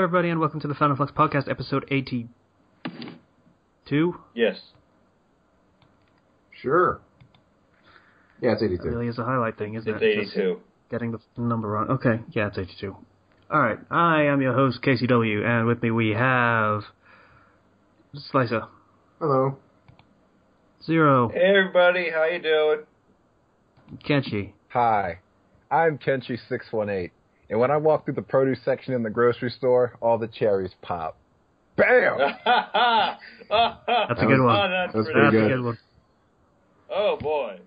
everybody, and welcome to the Fandom Flux Podcast, episode 82? Yes. Sure. Yeah, it's 82. That really is a highlight thing, isn't It's it? 82. Just getting the number wrong. Okay, yeah, it's 82. Alright, I am your host, KCW, and with me we have... Slicer. Hello. Zero. Hey everybody, how you doing? Kenshi. Hi, I'm Kenshi618, and when I walk through the produce section in the grocery store, all the cherries pop. BAM! That's a good one. Oh, That's pretty pretty That's a good. good one. Oh boy.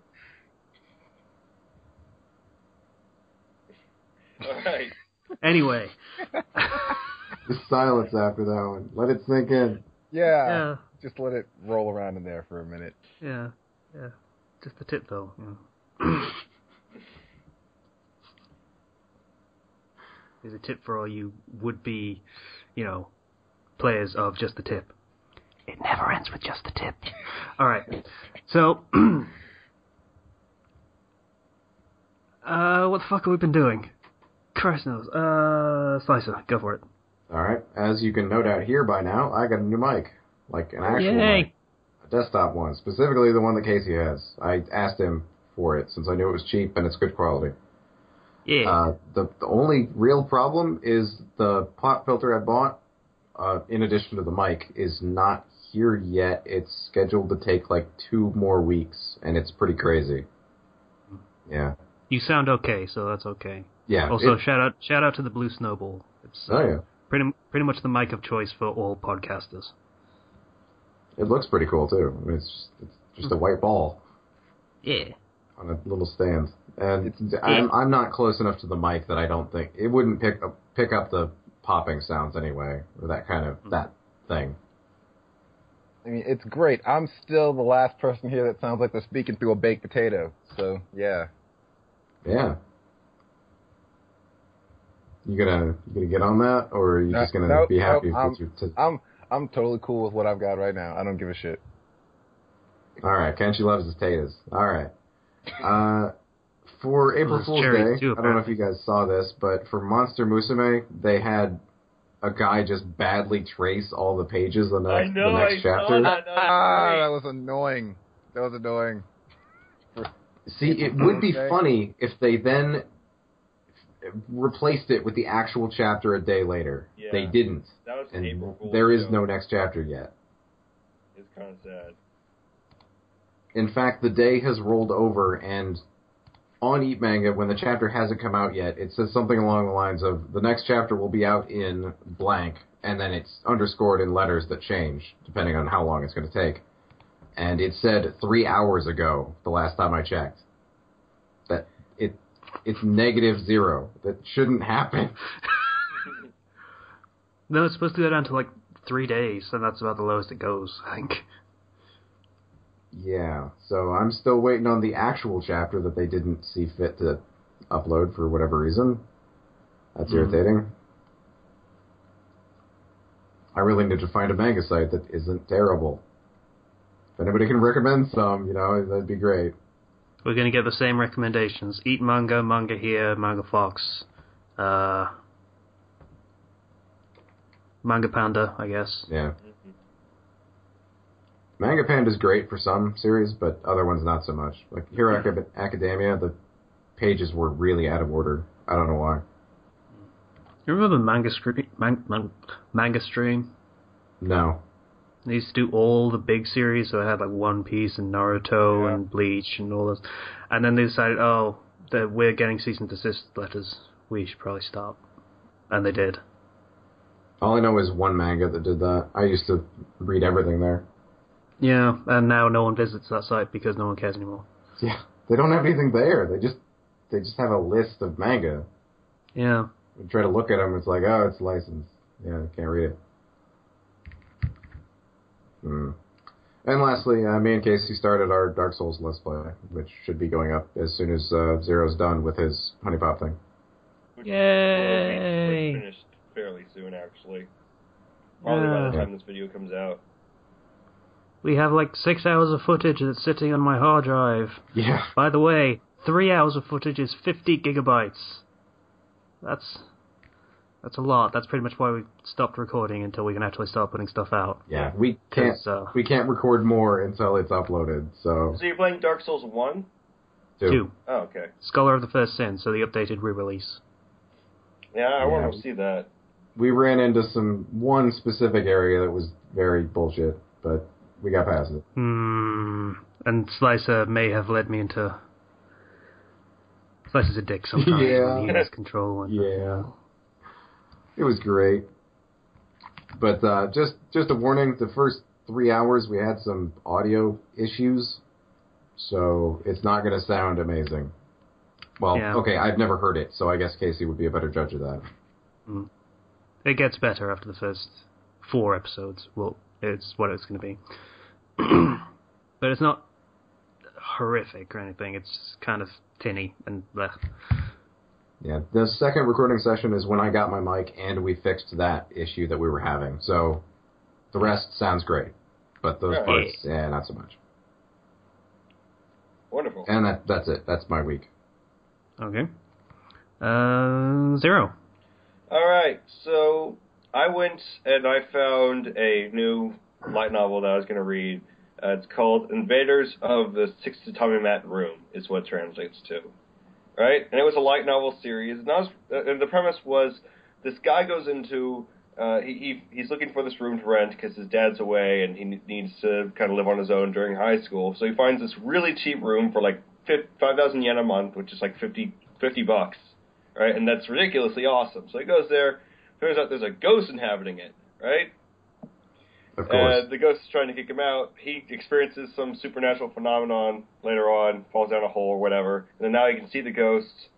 Alright. Anyway. The silence after that one. Let it sink in. Yeah. Just let it roll around in there for a minute. Yeah. Just the tip, though. Yeah. Here's a tip for all you would-be, players of Just the Tip. It never ends with Just the Tip. Alright, so... what the fuck have we been doing? Christ knows. Slicer, go for it. Alright, as you can no doubt hear by now, I got a new mic. Like an actual Yay. mic. A desktop one. Specifically the one that Casey has. I asked him for it since I knew it was cheap and it's good quality. Yeah. The only real problem is the pop filter I bought, in addition to the mic, is not here yet. It's scheduled to take like 2 more weeks, and it's pretty crazy. Yeah. You sound okay, so that's okay. Yeah. Also, shout out to the Blue Snowball. It's yeah. pretty much the mic of choice for all podcasters. It looks pretty cool too. I mean, it's just a white ball. Yeah. On a little stand. And I'm not close enough to the mic that I don't think it wouldn't pick up the popping sounds anyway, or that kind of that thing. I mean, it's great. I'm still the last person here that sounds like they're speaking through a baked potato. So, yeah. Yeah. You gonna get on that, or are you just gonna be happy with your... I'm totally cool with what I've got right now. I don't give a shit. All right, Kenshi loves his taters. All right. For April Fool's Cherries Day, too, I don't know if you guys saw this, but for Monster Musume, they had a guy just badly trace all the pages of the next chapter. That was annoying. See, it would be funny if they then replaced it with the actual chapter a day later. Yeah. They didn't. That was And April Fool's there is joke. no next chapter yet. It's kind of sad. In fact, the day has rolled over, and on Eat Manga, when the chapter hasn't come out yet, it says something along the lines of, the next chapter will be out in blank, and then it's underscored in letters that change, depending on how long it's going to take. And it said 3 hours ago, the last time I checked, that it's -0. That shouldn't happen. No, it's supposed to go down to like 3 days, and that's about the lowest it goes, I think. Yeah, so I'm still waiting on the actual chapter that they didn't see fit to upload for whatever reason. That's irritating. I really need to find a manga site that isn't terrible. If anybody can recommend some, that'd be great. We're going to get the same recommendations. Eat Manga, Manga Here, Manga Fox, Manga Panda, I guess. Yeah. Manga Panda's great for some series, but other ones not so much. Like Hero Academia, the pages were really out of order. I don't know why. You remember Manga Stream? No. They used to do all the big series, so it had like One Piece and Naruto and Bleach and all those. And then they decided, that we're getting cease and desist letters. We should probably stop. And they did. All I know is one manga that did that. I used to read everything there. Yeah, and now no one visits that site because no one cares anymore. Yeah, they don't have anything there. They just have a list of manga. Yeah. You try to look at them, it's like, oh, it's licensed. Yeah, can't read it. And lastly, me and Casey started our Dark Souls Let's Play, which should be going up as soon as Zero's done with his Honey Pop thing. Yay! Which finished fairly soon, actually. Probably by the time this video comes out. We have like 6 hours of footage that's sitting on my hard drive. Yeah. By the way, 3 hours of footage is 50 gigabytes. That's That's a lot. That's pretty much why we stopped recording until we can actually start putting stuff out. Yeah, we can't record more until it's uploaded. So you're playing Dark Souls 1? 2. Oh, okay. Scholar of the First Sin, so the updated re-release. Yeah, I want to see that. We ran into one specific area that was very bullshit, but we got past it. And Slicer may have led me into... Slicer's a dick sometimes when he has control. Yeah. It was great. But just a warning, the first 3 hours we had some audio issues, so it's not going to sound amazing. Well, okay, I've never heard it, so I guess Casey would be a better judge of that. It gets better after the first 4 episodes. Well, it's what it's going to be. But it's not horrific or anything. It's just kind of tinny and bleh. Yeah, the second recording session is when I got my mic and we fixed that issue that we were having. So the rest sounds great, but those parts, not so much. Wonderful. And that's it. That's my week. Okay. Zero. All right, so I went and I found a new light novel that I was going to read. It's called Invaders of the Sixth Atomic Room, is what it translates to. Right? And it was a light novel series. And the premise was this guy goes into... he's looking for this room to rent because his dad's away and he needs to kind of live on his own during high school. So he finds this really cheap room for like 5,000 yen a month, which is like $50. Right? And that's ridiculously awesome. So he goes there. Turns out there's a ghost inhabiting it. Right? Of course. The ghost is trying to kick him out. He experiences some supernatural phenomenon later on, falls down a hole or whatever, and then now he can see the ghost.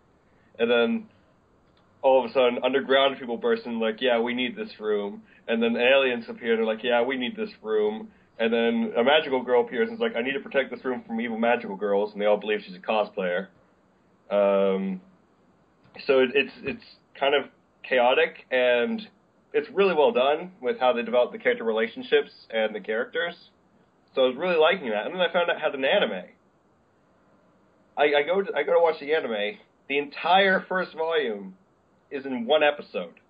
And then all of a sudden, underground people burst in like, yeah, we need this room. And then aliens appear and they're like, yeah, we need this room. And then a magical girl appears and is like, I need to protect this room from evil magical girls, and they all believe she's a cosplayer. So it's kind of chaotic, and it's really well done with how they develop the character relationships and the characters. So I was really liking that. And then I found out it had an anime. I go to watch the anime. The entire first volume is in one episode.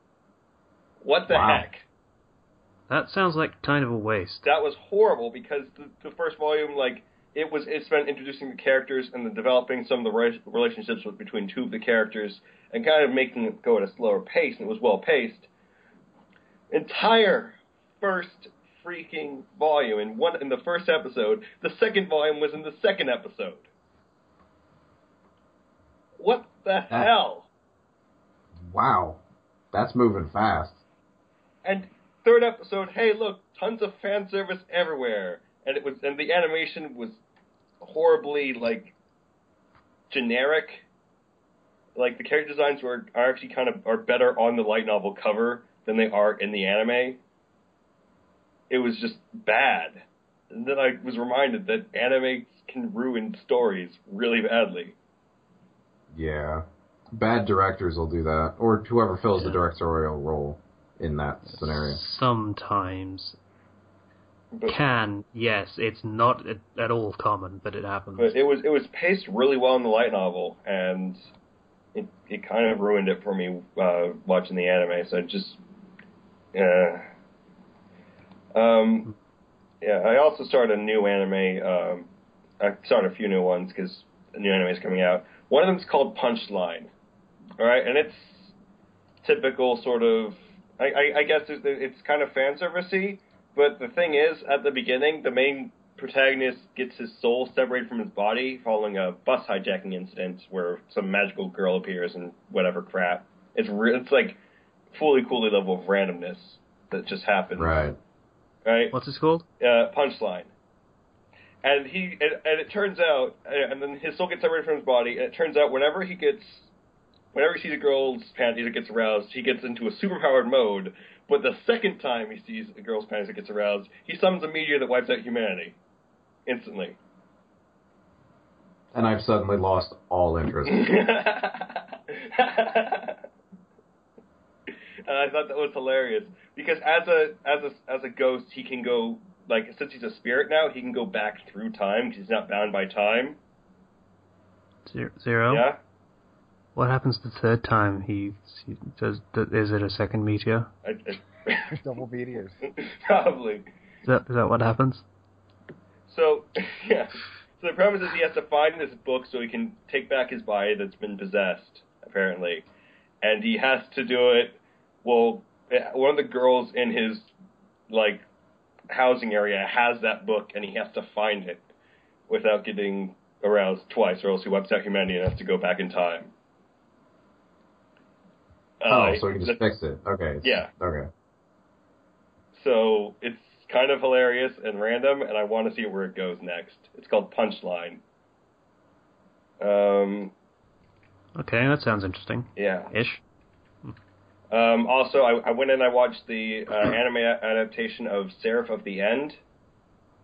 What the heck? That sounds like kind of a waste. That was horrible because the first volume, like, it spent introducing the characters and then developing some of the relationships between two of the characters and kind of making it go at a slower pace, and it was well paced. Entire first freaking volume in the first episode. The second volume was in the second episode. What the hell? Wow. That's moving fast. And third episode, hey look, tons of fan service everywhere. And the animation was horribly like generic. Like the character designs are actually are better on the light novel cover than they are in the anime. It was just bad. And then I was reminded that anime can ruin stories really badly. Yeah. Bad directors will do that. Or whoever fills the directorial role in that scenario. Sometimes. Yes. It's not at all common, but it happens. But it was paced really well in the light novel, and it kind of ruined it for me watching the anime. So I also started a new anime. I started a few new ones because a new anime is coming out. One of them is called Punchline. All right, and it's typical sort of. I guess it's kind of fan servicey, but the thing is, at the beginning, the main protagonist gets his soul separated from his body following a bus hijacking incident where some magical girl appears and whatever crap. It's like fully coolly level of randomness that just happened. Right. What's this called? Punchline. And it turns out, and then his soul gets separated from his body, and it turns out whenever he sees a girl's panties that gets aroused, he gets into a superpowered mode. But the second time he sees a girl's panties that gets aroused, he summons a meteor that wipes out humanity. Instantly. And I've suddenly lost all interest. And I thought that was hilarious. Because as a ghost, he can go, like, since he's a spirit now, he can go back through time because he's not bound by time. Zero? Yeah? What happens the third time he does? Is it a second meteor? Double meteors. Probably. Is that what happens? So, yeah. So the premise is he has to find this book so he can take back his body that's been possessed, apparently. And he has to do it, well, one of the girls in his, like, housing area has that book, and he has to find it without getting aroused twice, or else he wipes out humanity and has to go back in time. So he can just fix it. Okay. Yeah. Okay. So it's kind of hilarious and random, and I want to see where it goes next. It's called Punchline. Okay, that sounds interesting. Yeah. Ish. Also, I went and I watched the anime adaptation of Seraph of the End,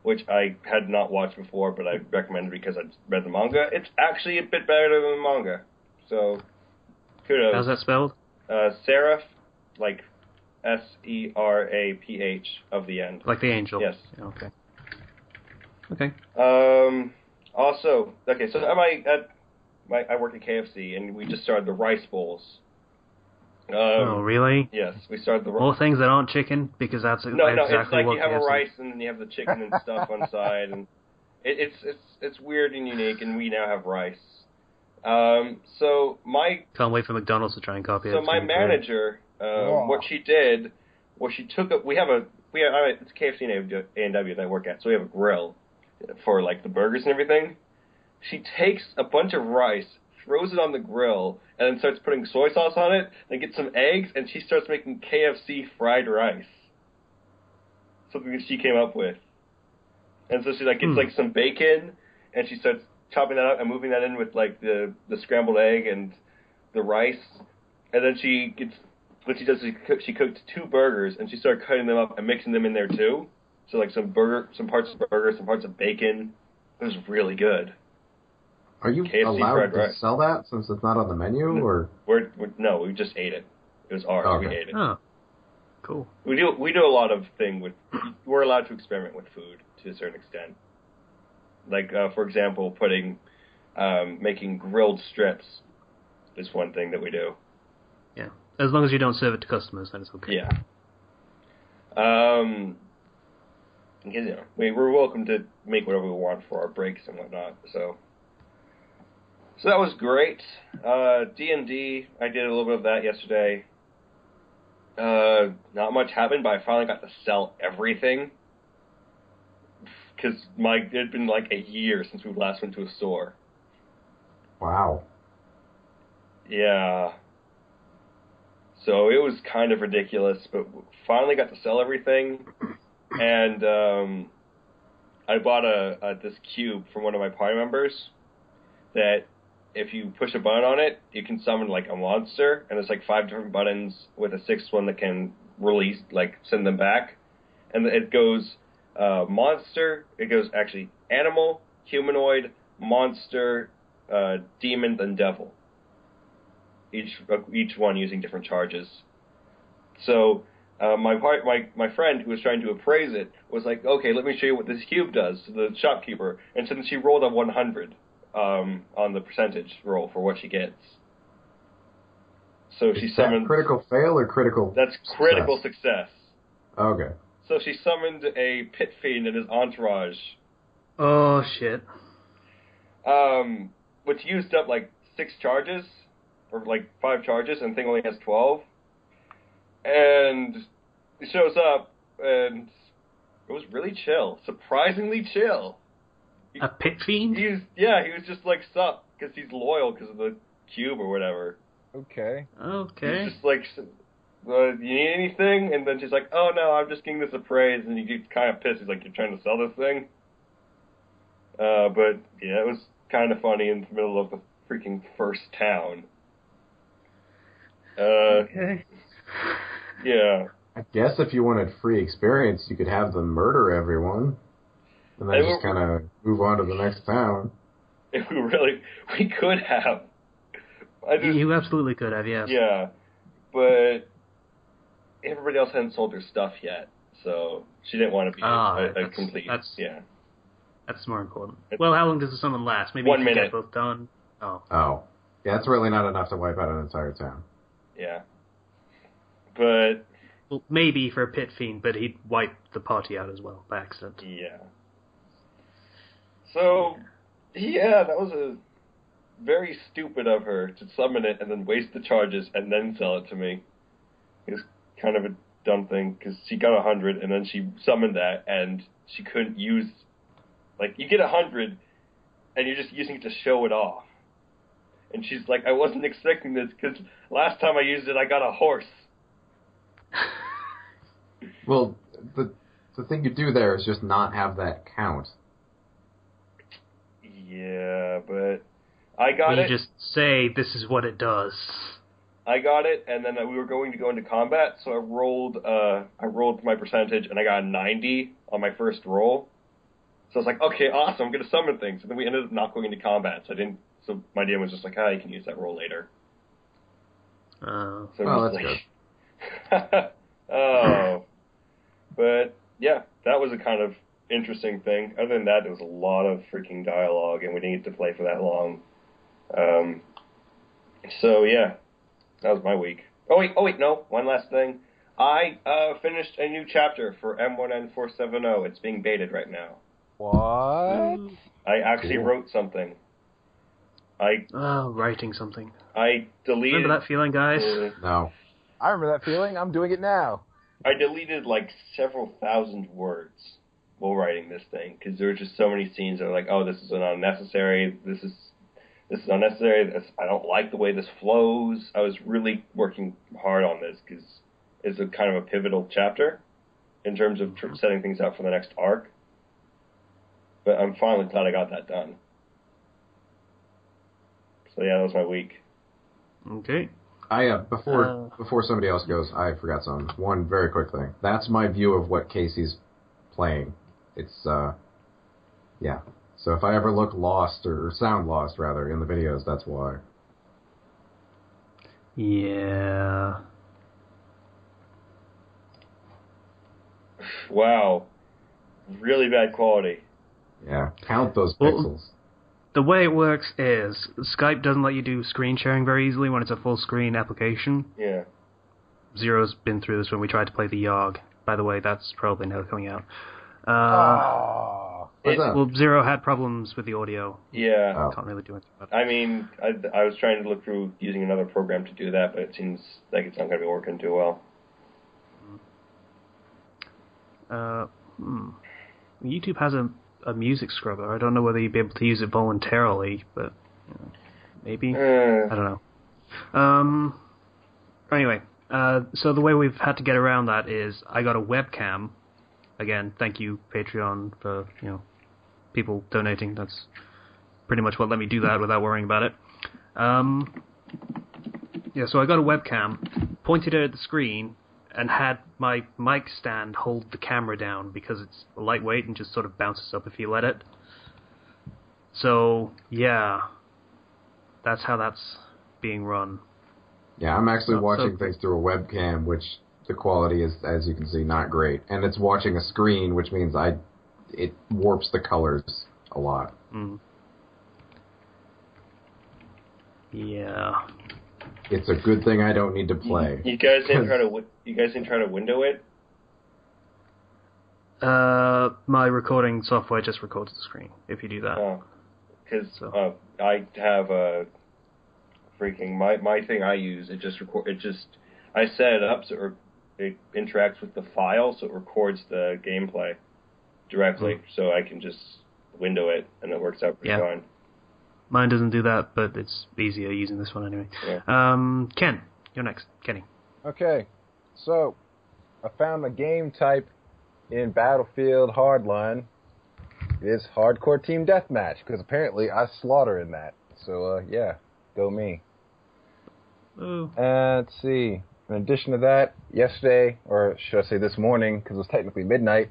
which I had not watched before, but I recommended because I'd read the manga. It's actually a bit better than the manga, so kudos. How's that spelled? Seraph, like Seraph of the End. Like the angel? Yes. Okay. Okay. Also, okay, so I work at KFC, and we just started the rice bowls. Oh, really? Yes, we started the All things that aren't chicken, because that's no, exactly it's like what you have KFC. a rice and then you have the chicken and stuff on the side, and it's weird and unique, and we now have rice. So my Can't wait for McDonald's to try and copy it. so my manager, what she did was she took it's KFC and A&W that I work at, so we have a grill for like the burgers and everything. She takes a bunch of rice, throws it on the grill, and then starts putting soy sauce on it, then gets some eggs, and she starts making KFC fried rice. Something that she came up with. And so she like gets like some bacon, and she starts chopping that up and moving that in with like the scrambled egg and the rice. And then what she does is she cooked 2 burgers, and she started cutting them up and mixing them in there too. So like some parts of burger, some parts of bacon. It was really good. Are you KFC allowed to rice. sell that since it's not on the menu, or? No, we just ate it. It was ours. Okay. We ate it. Oh, cool. We do a lot of we're allowed to experiment with food to a certain extent. Like, for example, making grilled strips is one thing that we do. Yeah. As long as you don't serve it to customers, then it's okay. Yeah. You know, we're welcome to make whatever we want for our breaks and whatnot, so that was great. D&D, I did a little bit of that yesterday. Not much happened, but I finally got to sell everything. Because it had been like a year since we last went to a store. Wow. Yeah. So it was kind of ridiculous, but finally got to sell everything. And I bought this cube from one of my party members that if you push a button on it, you can summon like a monster, and there's like 5 different buttons with a 6th one that can release, like send them back. And it goes monster, it goes actually animal, humanoid, monster, demon, then devil. Each one using different charges. So my friend who was trying to appraise it was like, okay, let me show you what this cube does to the shopkeeper. And so then she rolled a 100 on the percentage roll for what she gets. So she summoned... critical fail or critical That's critical success. Okay. So she summoned a pit fiend and his entourage. Oh, shit. Which used up like 6 charges, or like 5 charges, and the thing only has 12. And he shows up, and it was really chill. Surprisingly chill. A pit fiend? He was just like, sup, because he's loyal because of the cube or whatever. Okay. He's just like, you need anything? And then she's like, oh no, I'm just getting this appraised, and he gets kind of pissed. He's like, you're trying to sell this thing? But yeah, it was kind of funny in the middle of the freaking first town. Okay. Yeah. I guess if you wanted free experience, you could have them murder everyone, and then just kind of move on to the next town. If we could have. You absolutely could have, yes. Yeah, but everybody else hadn't sold their stuff yet, so she didn't want to be a complete. That's more important. Well, how long does the summon last? Maybe 1 you can minute. get both done. Oh. Yeah, that's really not enough to wipe out an entire town. Yeah. But... Well, maybe for a pit fiend, but he'd wipe the party out as well, by accident. Yeah. So, yeah, that was a very stupid of her to summon it and then waste the charges and then sell it to me. It was kind of a dumb thing, because she got 100 and then she summoned that and she couldn't use... Like, you get 100 and you're just using it to show it off. And she's like, I wasn't expecting this, because last time I used it, I got a horse. Well, the thing you do there is just not have that count. Yeah, but I got you it. just say, this is what it does. I got it, and then we were going to go into combat, so I rolled my percentage, and I got a 90 on my first roll. So I was like, okay, awesome, I'm going to summon things. And then we ended up not going into combat, so my DM was just like, you can use that roll later. Oh, that's good. Oh. But, yeah, that was a kind of interesting thing. Other than that, there was a lot of freaking dialogue, and we didn't get to play for that long. So, yeah, that was my week. Oh, wait, no, one last thing. I finished a new chapter for M1N470. It's being baited right now. What? I actually wrote something. Writing something. I deleted... Remember that feeling, guys? No. I remember that feeling. I'm doing it now. I deleted like several thousand words while writing this thing, because there were just so many scenes that were like, oh, this is unnecessary, this is unnecessary, I don't like the way this flows. I was really working hard on this, because it's a kind of a pivotal chapter in terms of setting things up for the next arc. But I'm finally glad I got that done. So yeah, that was my week. Okay. Before somebody else goes, I forgot something. One very quick thing. That's my view of what Casey's playing. It's, yeah. So if I ever look lost, or sound lost, rather, in the videos, that's why. Yeah. Wow. Really bad quality. Yeah. Count those pixels. The way it works is, Skype doesn't let you do screen sharing very easily when it's a full screen application. Yeah. Zero's been through this when we tried to play the Yogg. By the way, that's probably never coming out. Well, Zero had problems with the audio. Yeah. Can't really do anything about it. I mean, I was trying to look through using another program to do that, but it seems like it's not going to be working too well. YouTube has a music scrubber. I don't know whether you'd be able to use it voluntarily, but maybe. I don't know. Anyway, so the way we've had to get around that is I got a webcam. Again, thank you, Patreon, for people donating. That's pretty much what let me do that without worrying about it. So I got a webcam, pointed it at the screen, and had my mic stand hold the camera down because it's lightweight and just sort of bounces up if you let it. So, yeah, that's how that's being run. Yeah, I'm actually watching things through a webcam, which the quality is, as you can see, not great. And it's watching a screen, which means it warps the colors a lot. Mm. Yeah. It's a good thing I don't need to play. You guys didn't try to window it? My recording software just records the screen if you do that. Oh, because I have a freaking my thing I use. I set it up so it interacts with the file, so it records the gameplay directly. So I can just window it, and it works out pretty fine. Mine doesn't do that, but it's easier using this one anyway. Yeah. Ken, you're next. Kenny. Okay, so I found a game type in Battlefield Hardline. It's Hardcore Team Deathmatch, because apparently I slaughter in that. So, yeah, go me. Ooh. Let's see. In addition to that, yesterday, or should I say this morning, because it was technically midnight,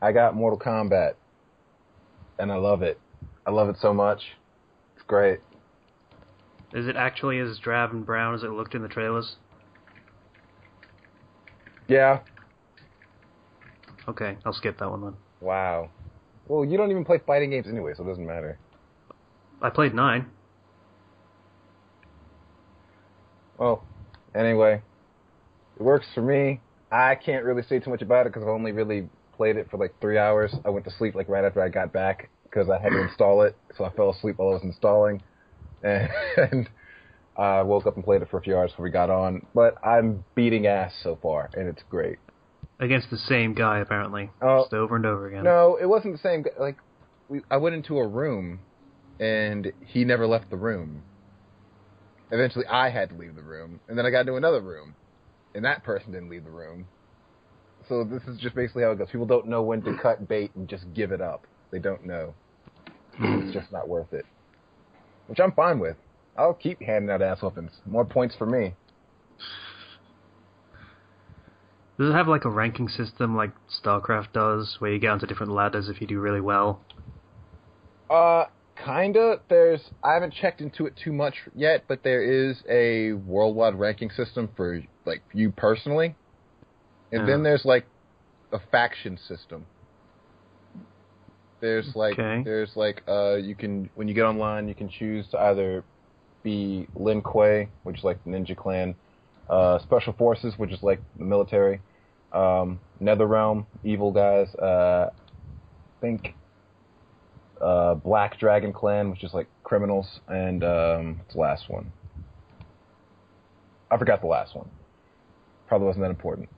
I got Mortal Kombat. And I love it. I love it so much. It's great. Is it actually as drab and brown as it looked in the trailers? Yeah. Okay, I'll skip that one then. Wow. Well, you don't even play fighting games anyway, so it doesn't matter. I played 9. Well, anyway, it works for me. I can't really say too much about it because I've only really played it for like 3 hours. I went to sleep like right after I got back because I had to install it, so I fell asleep while I was installing, and I woke up and played it for a few hours before we got on. But I'm beating ass so far, and it's great. Against the same guy, apparently. Just over and over again. No, it wasn't the same guy. Like, I went into a room, and he never left the room. Eventually, I had to leave the room, and then I got into another room, and that person didn't leave the room. So this is just basically how it goes. People don't know when to cut bait and just give it up. They don't know. It's just not worth it. Which I'm fine with. I'll keep handing out ass whoopings. More points for me. Does it have like a ranking system like StarCraft does, where you get onto different ladders if you do really well? Kinda. I haven't checked into it too much yet, but there is a worldwide ranking system for like you personally, and then there's like a faction system. There's like you can, when you get online, you can choose to either be Lin Kuei, which is like the ninja clan, Special Forces, which is like the military, Netherrealm, evil guys, I think Black Dragon Clan, which is like criminals, and what's the last one? I forgot the last one. Probably wasn't that important.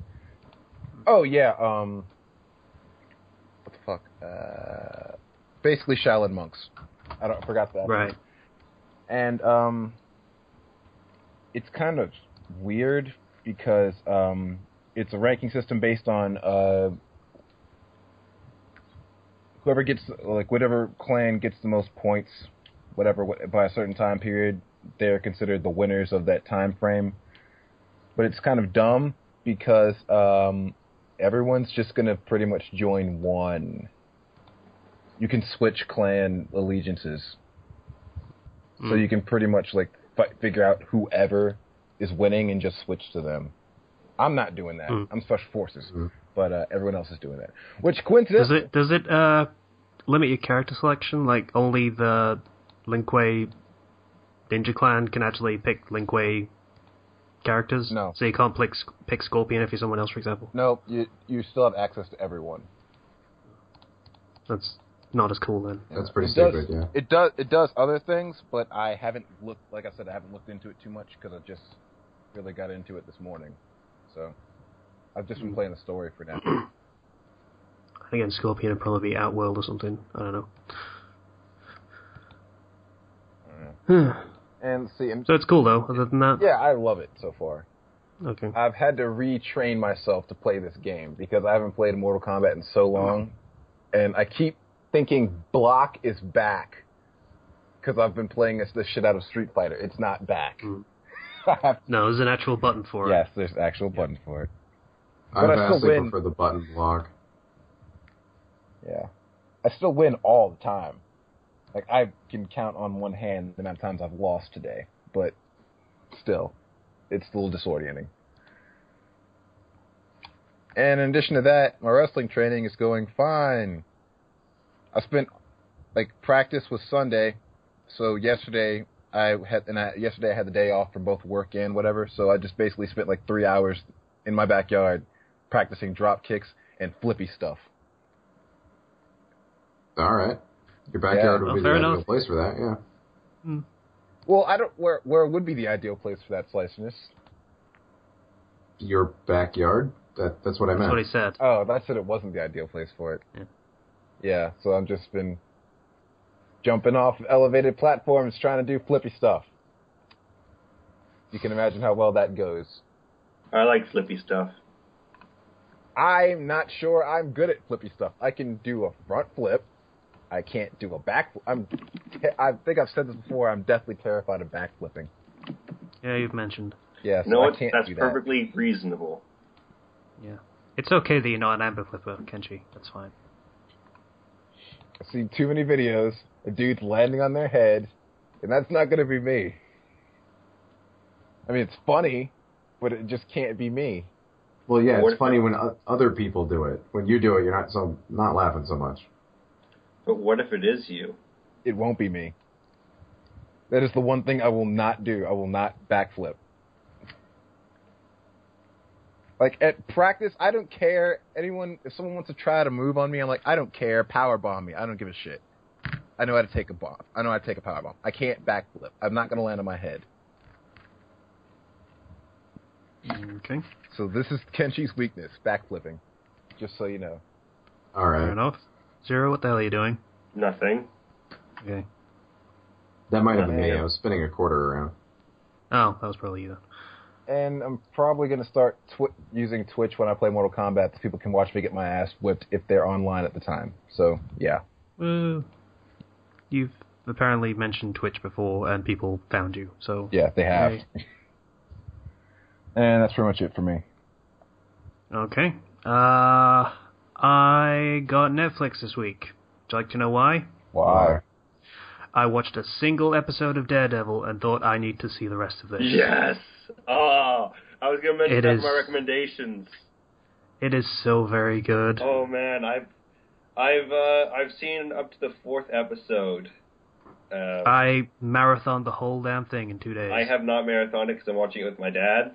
Oh yeah, what the fuck? Basically Shaolin monks. I forgot that. Right. And it's kind of weird because it's a ranking system based on whoever gets, like, whatever clan gets the most points, whatever, by a certain time period, they're considered the winners of that time frame. But it's kind of dumb because everyone's just going to pretty much join one. You can switch clan allegiances. So you can pretty much, like, figure out whoever is winning and just switch to them. I'm not doing that. I'm Special Forces. But everyone else is doing that. Which, coincidentally... Does it limit your character selection? Like, only the Lin Kuei Ninja Clan can actually pick Lin Kuei characters? No. So you can't pick Scorpion if you're someone else, for example? No, you still have access to everyone. That's not as cool, then. That's pretty stupid, yeah. It does other things, but I haven't looked, like I said, I haven't looked into it too much because I just really got into it this morning. So, I've just been playing the story for now. Again, Scorpion would probably be Outworld or something. I don't know. And see, So it's cool, though, other than that? Yeah, I love it so far. Okay. I've had to retrain myself to play this game because I haven't played Mortal Kombat in so long, and I keep thinking block is back because I've been playing this shit out of Street Fighter. It's not back. No, there's an actual button for it. Yes, there's an actual button for it. I vastly prefer the button block. Yeah. I still win all the time. Like, I can count on one hand the amount of times I've lost today, but still, it's a little disorienting. And in addition to that, my wrestling training is going fine. I spent, like, practice was Sunday, so yesterday I had the day off from both work and whatever, so I just basically spent like 3 hours in my backyard practicing drop kicks and flippy stuff. All right. Your backyard would be the ideal place for that, yeah. Well, I don't. Where would be the ideal place for that, Sliciness? Your backyard? That's what I meant. That's what he said. Oh, I said it wasn't the ideal place for it. Yeah, so I've just been jumping off elevated platforms trying to do flippy stuff. You can imagine how well that goes. I like flippy stuff. I'm not sure I'm good at flippy stuff. I can do a front flip. I can't do a back flip. I think I've said this before. I'm deathly terrified of back flipping. Yeah, you've mentioned. Yeah, so I can't that's do that. perfectly reasonable. Yeah. It's okay that you're not an amber flipper, Kenshi. That's fine. I've seen too many videos of dudes landing on their head, and that's not going to be me. I mean, it's funny, but it just can't be me. Well, yeah, it's funny when other people do it. When you do it, you're not laughing so much. But what if it is you? It won't be me. That is the one thing I will not do. I will not backflip. Like, at practice, I don't care. If someone wants to try to move on me, I'm like, I don't care. Power bomb me. I don't give a shit. I know how to take a bomb. I know how to take a power bomb. I can't backflip. I'm not going to land on my head. Okay. So this is Kenshi's weakness, backflipping. Just so you know. All right. Fair enough. Zero, what the hell are you doing? Nothing. Okay. That might have been me. I was spinning a quarter around. Oh, that was probably you. And I'm probably going to start using Twitch when I play Mortal Kombat so people can watch me get my ass whipped if they're online at the time. So, yeah. You've apparently mentioned Twitch before, and people found you, so... Yeah, they have. Hey. And that's pretty much it for me. Okay. I got Netflix this week. Would you like to know why? Why? I watched a single episode of Daredevil and thought I need to see the rest of this. Yes! Oh, I was going to mention that in my recommendations. It is so very good. Oh man, I've seen up to the 4th episode. I marathoned the whole damn thing in 2 days. I have not marathoned it because I'm watching it with my dad.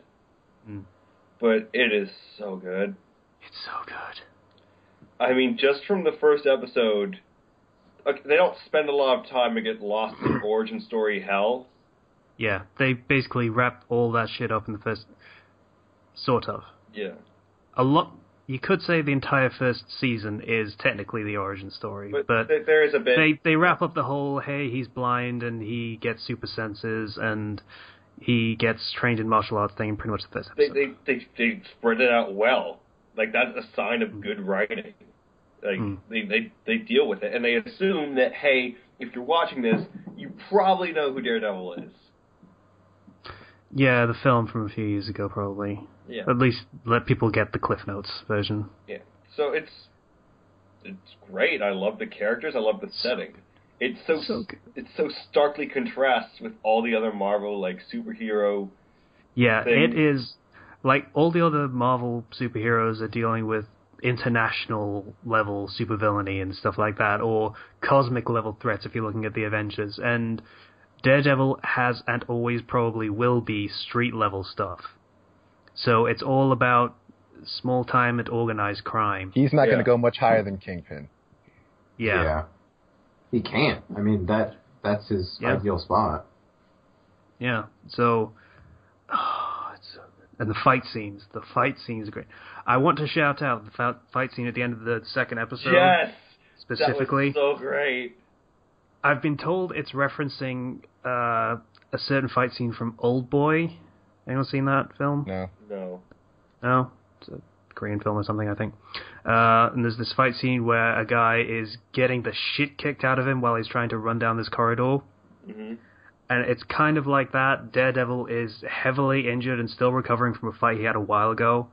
But it is so good. It's so good. I mean, just from the first episode, they don't spend a lot of time to get lost in origin story hell. Yeah, they basically wrap all that shit up in the first... Sort of. Yeah. You could say the entire first season is technically the origin story, but there is a bit... They wrap up the whole, hey, he's blind and he gets super senses and he gets trained in martial arts thing in pretty much the first episode. They spread it out well. Like, that's a sign of good writing. Like, they deal with it, and they assume that, hey, if you're watching this, you probably know who Daredevil is. Yeah, the film from a few years ago, probably. Yeah. At least let people get the Cliff Notes version. Yeah. So it's great. I love the characters. I love the setting. It's so starkly contrasts with all the other Marvel superhero. Yeah, things. it is like all the other Marvel superheroes are dealing with international level supervillainy and stuff like that, or cosmic level threats if you're looking at the Avengers. And Daredevil has and always probably will be street level stuff. So it's all about small time and organized crime. He's not going to go much higher than Kingpin. Yeah. He can't. I mean, that's his ideal spot. Yeah. So, and the fight scenes are great. I want to shout out the fight scene at the end of the second episode. Yes! Specifically. That was so great. I've been told it's referencing a certain fight scene from Old Boy. Anyone seen that film? No. No? It's a Korean film or something, I think. And there's this fight scene where a guy is getting the shit kicked out of him while he's trying to run down this corridor. Mm-hmm. And it's kind of like that. Daredevil is heavily injured and still recovering from a fight he had a while ago.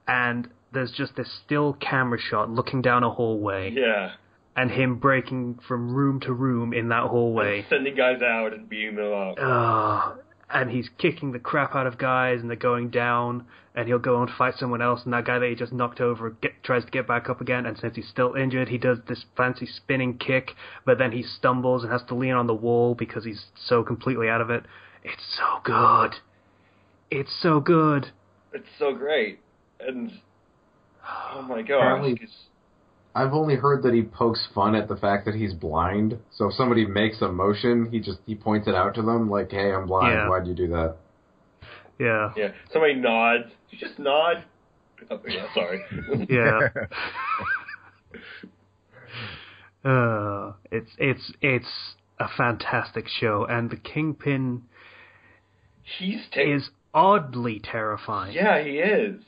And there's just this still camera shot looking down a hallway. Yeah. And him breaking from room to room in that hallway. And sending guys out and beating them up. And he's kicking the crap out of guys, and they're going down, and he'll go on to fight someone else, and that guy that he just knocked over tries to get back up again, and since he's still injured, he does this fancy spinning kick, but then he stumbles and has to lean on the wall because he's so completely out of it. It's so good. It's so good. It's so great. And, oh my gosh. Apparently, I've only heard that he pokes fun at the fact that he's blind. So if somebody makes a motion, he points it out to them, like, "Hey, I'm blind. Yeah. Why'd you do that?" Yeah. Yeah. Somebody nods. You just nod. Oh, yeah. Sorry. Yeah. It's a fantastic show, and the Kingpin is oddly terrifying. Yeah, he is.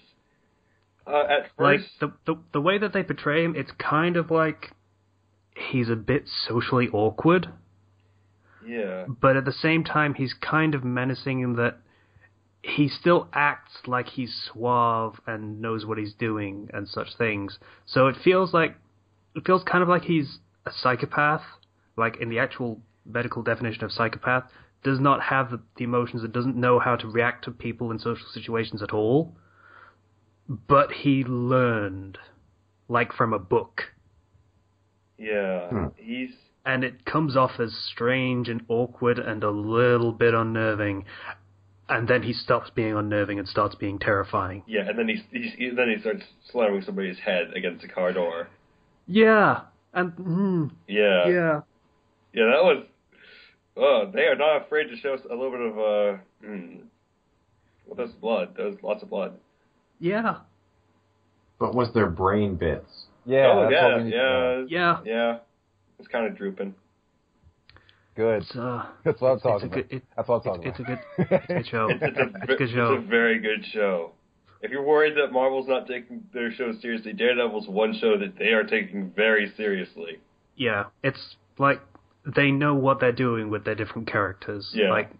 At first, like the way that they portray him, it's kind of like he's a bit socially awkward. Yeah. But at the same time, he's kind of menacing in that he still acts like he's suave and knows what he's doing and such things. So it feels kind of like he's a psychopath, like in the actual medical definition of psychopath, does not have the emotions and doesn't know how to react to people in social situations at all. But he learned, like from a book. Yeah, And it comes off as strange and awkward and a little bit unnerving. and then he stops being unnerving and starts being terrifying. Yeah, and then he starts slamming somebody's head against a car door. Yeah, and Yeah, yeah, that was. Oh, they are not afraid to show us a little bit of well, that's blood. There's lots of blood. yeah, But was their brain bits? Yeah. Oh that's what we need to know. yeah. It's kind of drooping. Good. It's, That's what I'm talking about. That's what I'm talking about. It's a good show. It's a good show. It's a very good show. If you're worried that Marvel's not taking their show seriously, Daredevil's one show that they are taking very seriously. Yeah, it's like they know what they're doing with their different characters. Yeah. Like,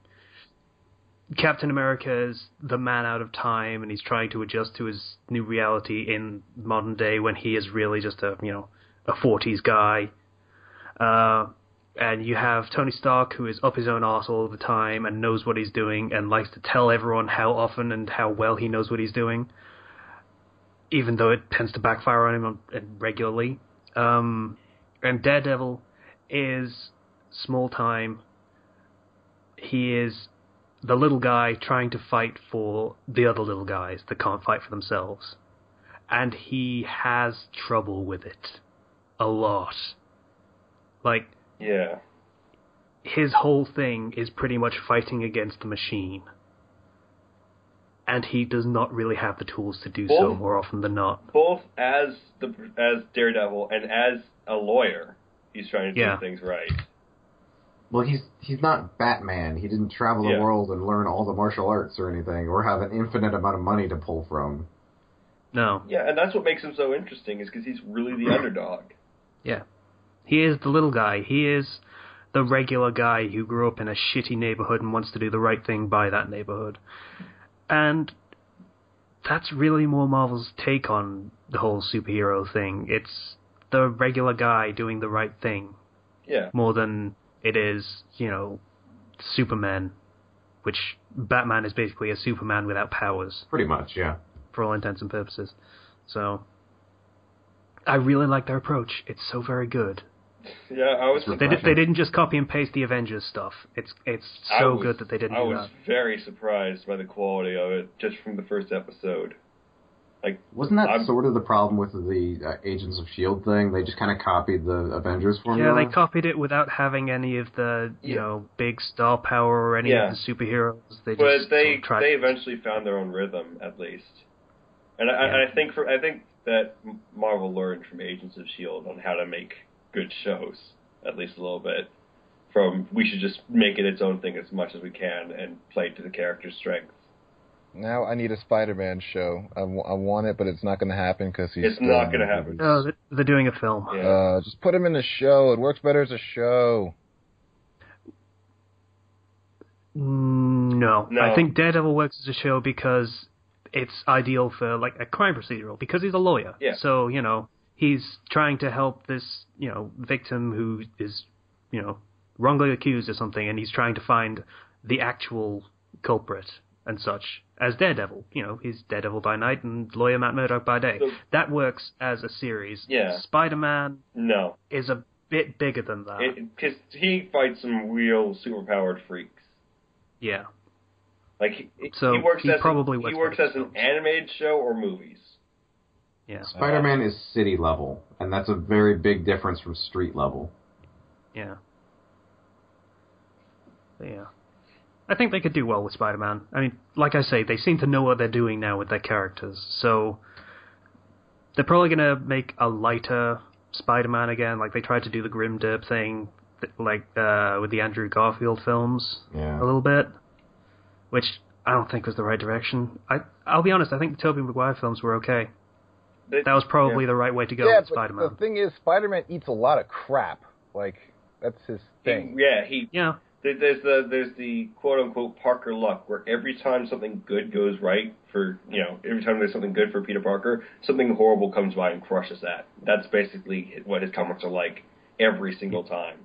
Captain America is the man out of time, and he's trying to adjust to his new reality in modern day when he is really just a 40s guy. And you have Tony Stark, who is up his own arse all the time and knows what he's doing and likes to tell everyone how often and how well he knows what he's doing, even though it tends to backfire on him regularly. And Daredevil is small time. He is the little guy trying to fight for the other little guys that can't fight for themselves. And he has trouble with it. A lot. Like, Yeah. his whole thing is pretty much fighting against the machine. And he does not really have the tools to do so more often than not. Both as Daredevil and as a lawyer, he's trying to do things right. Well, he's not Batman. He didn't travel the world and learn all the martial arts or anything, or have an infinite amount of money to pull from. No. Yeah, and that's what makes him so interesting, is because he's really the underdog. Yeah. He is the little guy. He is the regular guy who grew up in a shitty neighborhood and wants to do the right thing by that neighborhood. And that's really more Marvel's take on the whole superhero thing. It's the regular guy doing the right thing. Yeah. More than it is, Superman, which Batman is basically a Superman without powers. Pretty much, yeah. For all intents and purposes. So, I really like their approach. It's so very good. Yeah, I was. They didn't just copy and paste the Avengers stuff. It's so good that they didn't do that. I was very surprised by the quality of it just from the first episode. Like, wasn't that sort of the problem with the Agents of S.H.I.E.L.D. thing? They just kind of copied the Avengers formula? Yeah, they copied it without having any of the, big star power or any of the superheroes. They eventually found their own rhythm, at least. And I think that Marvel learned from Agents of S.H.I.E.L.D. on how to make good shows, at least a little bit. We should just make it its own thing as much as we can and play to the character's strengths. Now I need a Spider-Man show. I want it, but it's not going to happen because he's. It's not going to happen. No, they're doing a film. Yeah. Just put him in a show. It works better as a show. No. I think Daredevil works as a show because it's ideal for like a crime procedural because he's a lawyer. Yeah. So he's trying to help this victim who is wrongly accused of something, and he's trying to find the actual culprit and such. As Daredevil, he's Daredevil by night and lawyer Matt Murdock by day. So, that works as a series. Yeah. Spider-Man is a bit bigger than that. Because he fights some real superpowered freaks. Yeah. Like, he works as an animated show or movies. Yeah. Spider-Man is city level, and that's a very big difference from street level. Yeah. Yeah. I think they could do well with Spider-Man. I mean, like I say, they seem to know what they're doing now with their characters, so they're probably going to make a lighter Spider-Man again, like they tried to do the Grim Derp thing, like with the Andrew Garfield films a little bit, which I don't think was the right direction. I'll be honest, I think the Tobey Maguire films were okay. That was probably the right way to go with Spider-Man. The thing is, Spider-Man eats a lot of crap. Like, that's his thing. There's the quote-unquote Parker luck, where every time something good goes right every time there's something good for Peter Parker, something horrible comes by and crushes that. That's basically what his comics are like every single time.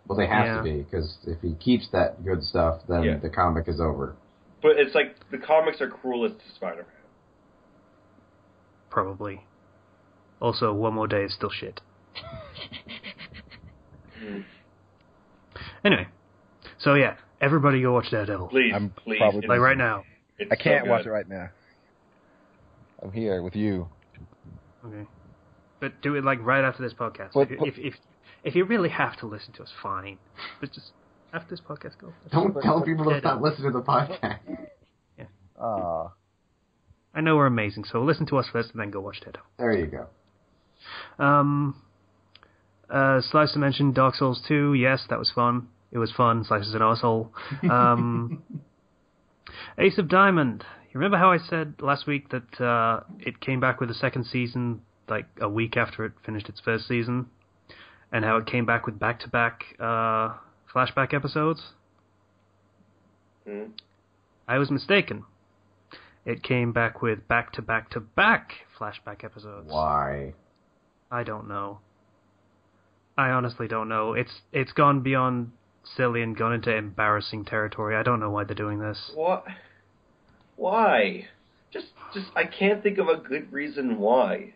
Well, they have to be, because if he keeps that good stuff, then the comic is over. But it's like the comics are cruelest to Spider-Man. Probably. Also, One More Day is still shit. Anyway, so Everybody go watch Daredevil. Please, I'm please. probably- Like right now. It's I can't so watch good. it right now. I'm here with you. Okay. But do it like right after this podcast. But- If you really have to listen to us, fine. But just after this podcast, go. Don't tell people to Daredevil. stop listening to the podcast. I know we're amazing, so listen to us first and then go watch Daredevil. There you go. Slicer mentioned Dark Souls 2. Yes, that was fun. It was fun. Slicer's an arsehole. Ace of Diamond. You remember how I said last week that it came back with a second season like a week after it finished its first season? And how it came back with back-to-back flashback episodes? Mm. I was mistaken. It came back with back-to-back-to-back flashback episodes. Why? I don't know. I honestly don't know. It's gone beyond silly and gone into embarrassing territory. I don't know why they're doing this. What? Why? Just I can't think of a good reason why.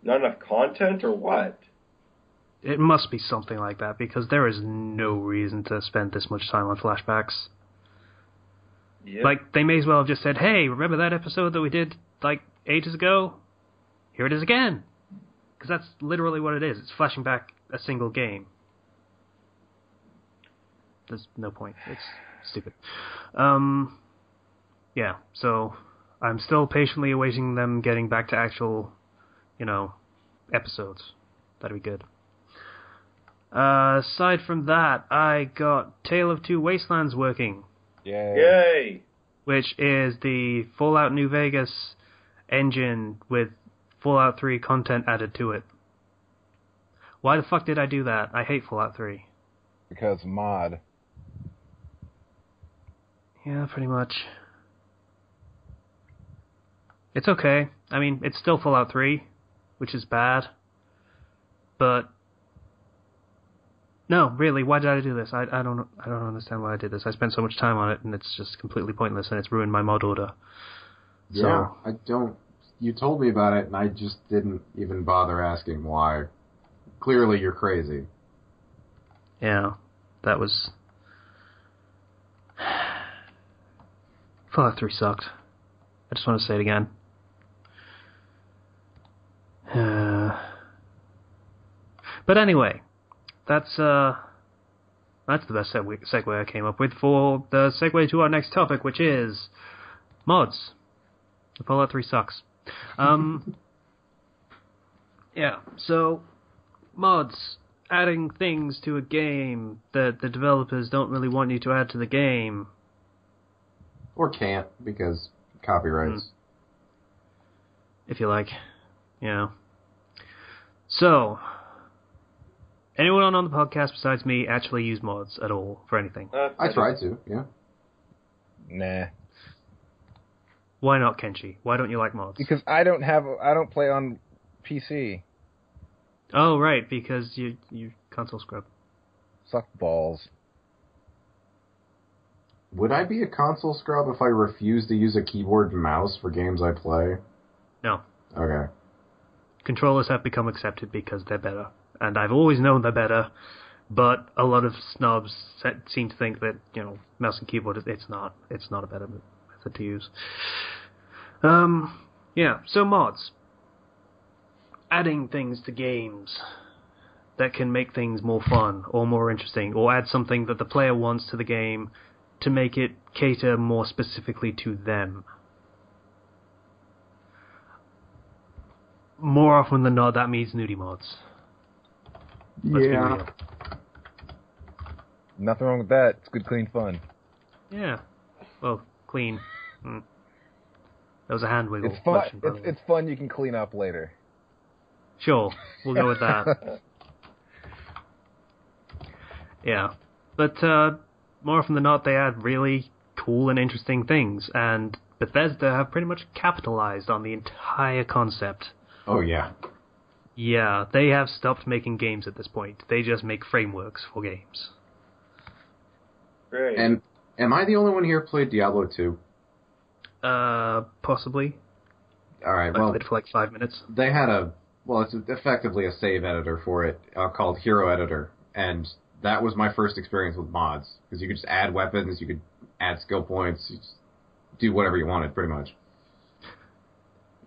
Not enough content or what? It must be something like that, because there is no reason to spend this much time on flashbacks. Yep. Like, they may as well have just said, hey, remember that episode that we did, like, ages ago? Here it is again. Because that's literally what it is. It's flashing back a single game. There's no point. It's stupid. Yeah, so I'm still patiently awaiting them getting back to actual, episodes. That'd be good. Aside from that, I got Tale of Two Wastelands working. Yay! Which is the Fallout New Vegas engine with Fallout 3 content added to it. Why the fuck did I do that? I hate Fallout 3. Because mod. Yeah, pretty much. It's okay. I mean, it's still Fallout 3, which is bad. But no, really, why did I do this? I don't understand why I did this. I spent so much time on it, and it's just completely pointless, and it's ruined my mod order. Yeah, I don't... You told me about it, and I just didn't even bother asking why. Clearly, you're crazy. Yeah, that was... Fallout 3 sucked. I just want to say it again. But anyway, that's the best segue I came up with for the segue to our next topic, which is mods. Fallout 3 sucks. Yeah, so mods, adding things to a game that the developers don't really want you to add to the game. Or can't, because copyrights. If you like. Yeah. So, anyone on the podcast besides me actually use mods at all for anything? I tried to, yeah. Nah. Why not, Kenshi? Why don't you like mods? Because I don't play on PC. Oh, right, because you console scrub. Suck balls. Would I be a console scrub if I refused to use a keyboard and mouse for games I play? No. Okay. Controllers have become accepted because they're better. And I've always known they're better, but a lot of snobs seem to think that, mouse and keyboard, it's not a better method to use. Yeah, so mods. Adding things to games that can make things more fun or more interesting, or add something that the player wants to the game to make it cater more specifically to them. More often than not, that means nudie mods. Let's be Yeah. real. Nothing wrong with that. It's good, clean fun. Yeah. Well, clean. That was a hand wiggle. It's fun. motion, by the way. It's fun. You can clean up later. Sure, we'll go with that. Yeah. But more often than not, they add really cool and interesting things, and Bethesda have pretty much capitalized on the entire concept. Oh, yeah. Yeah, they have stopped making games at this point. They just make frameworks for games. Great. And am I the only one here who played Diablo 2? Possibly. Alright, I well, played for like 5 minutes. they had it's effectively a save editor for it called Hero Editor. And that was my first experience with mods, because you could just add weapons, you could add skill points, you just do whatever you wanted, pretty much.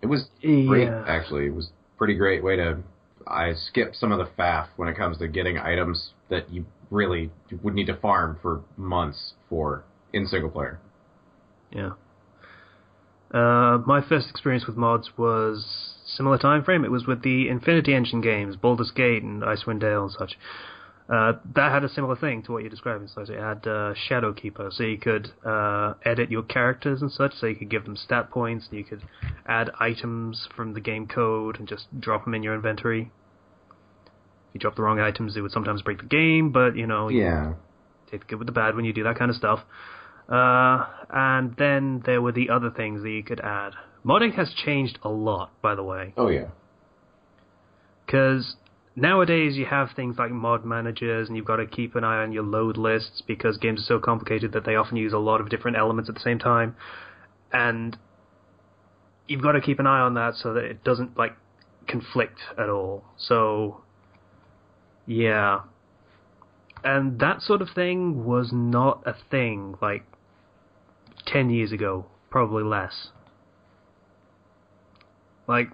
It was great, actually. It was a pretty great way to... I skipped some of the faff when it comes to getting items that you really would need to farm for months for in single player. Yeah. My first experience with mods was similar time frame. It was with the Infinity Engine games, Baldur's Gate and Icewind Dale and such. That had a similar thing to what you're describing. So it had Shadow Keeper, so you could edit your characters and such, so you could give them stat points, and you could add items from the game code and just drop them in your inventory. If you drop the wrong items, it would sometimes break the game, but, you know, you take the good with the bad when you do that kind of stuff. And then there were the other things that you could add. Modding has changed a lot, by the way. Oh, yeah. Because nowadays you have things like mod managers, and you've got to keep an eye on your load lists, because games are so complicated that they often use a lot of different elements at the same time. And you've got to keep an eye on that so that it doesn't, like, conflict at all. So, yeah. And that sort of thing was not a thing, like, 10 years ago. Probably less. Like,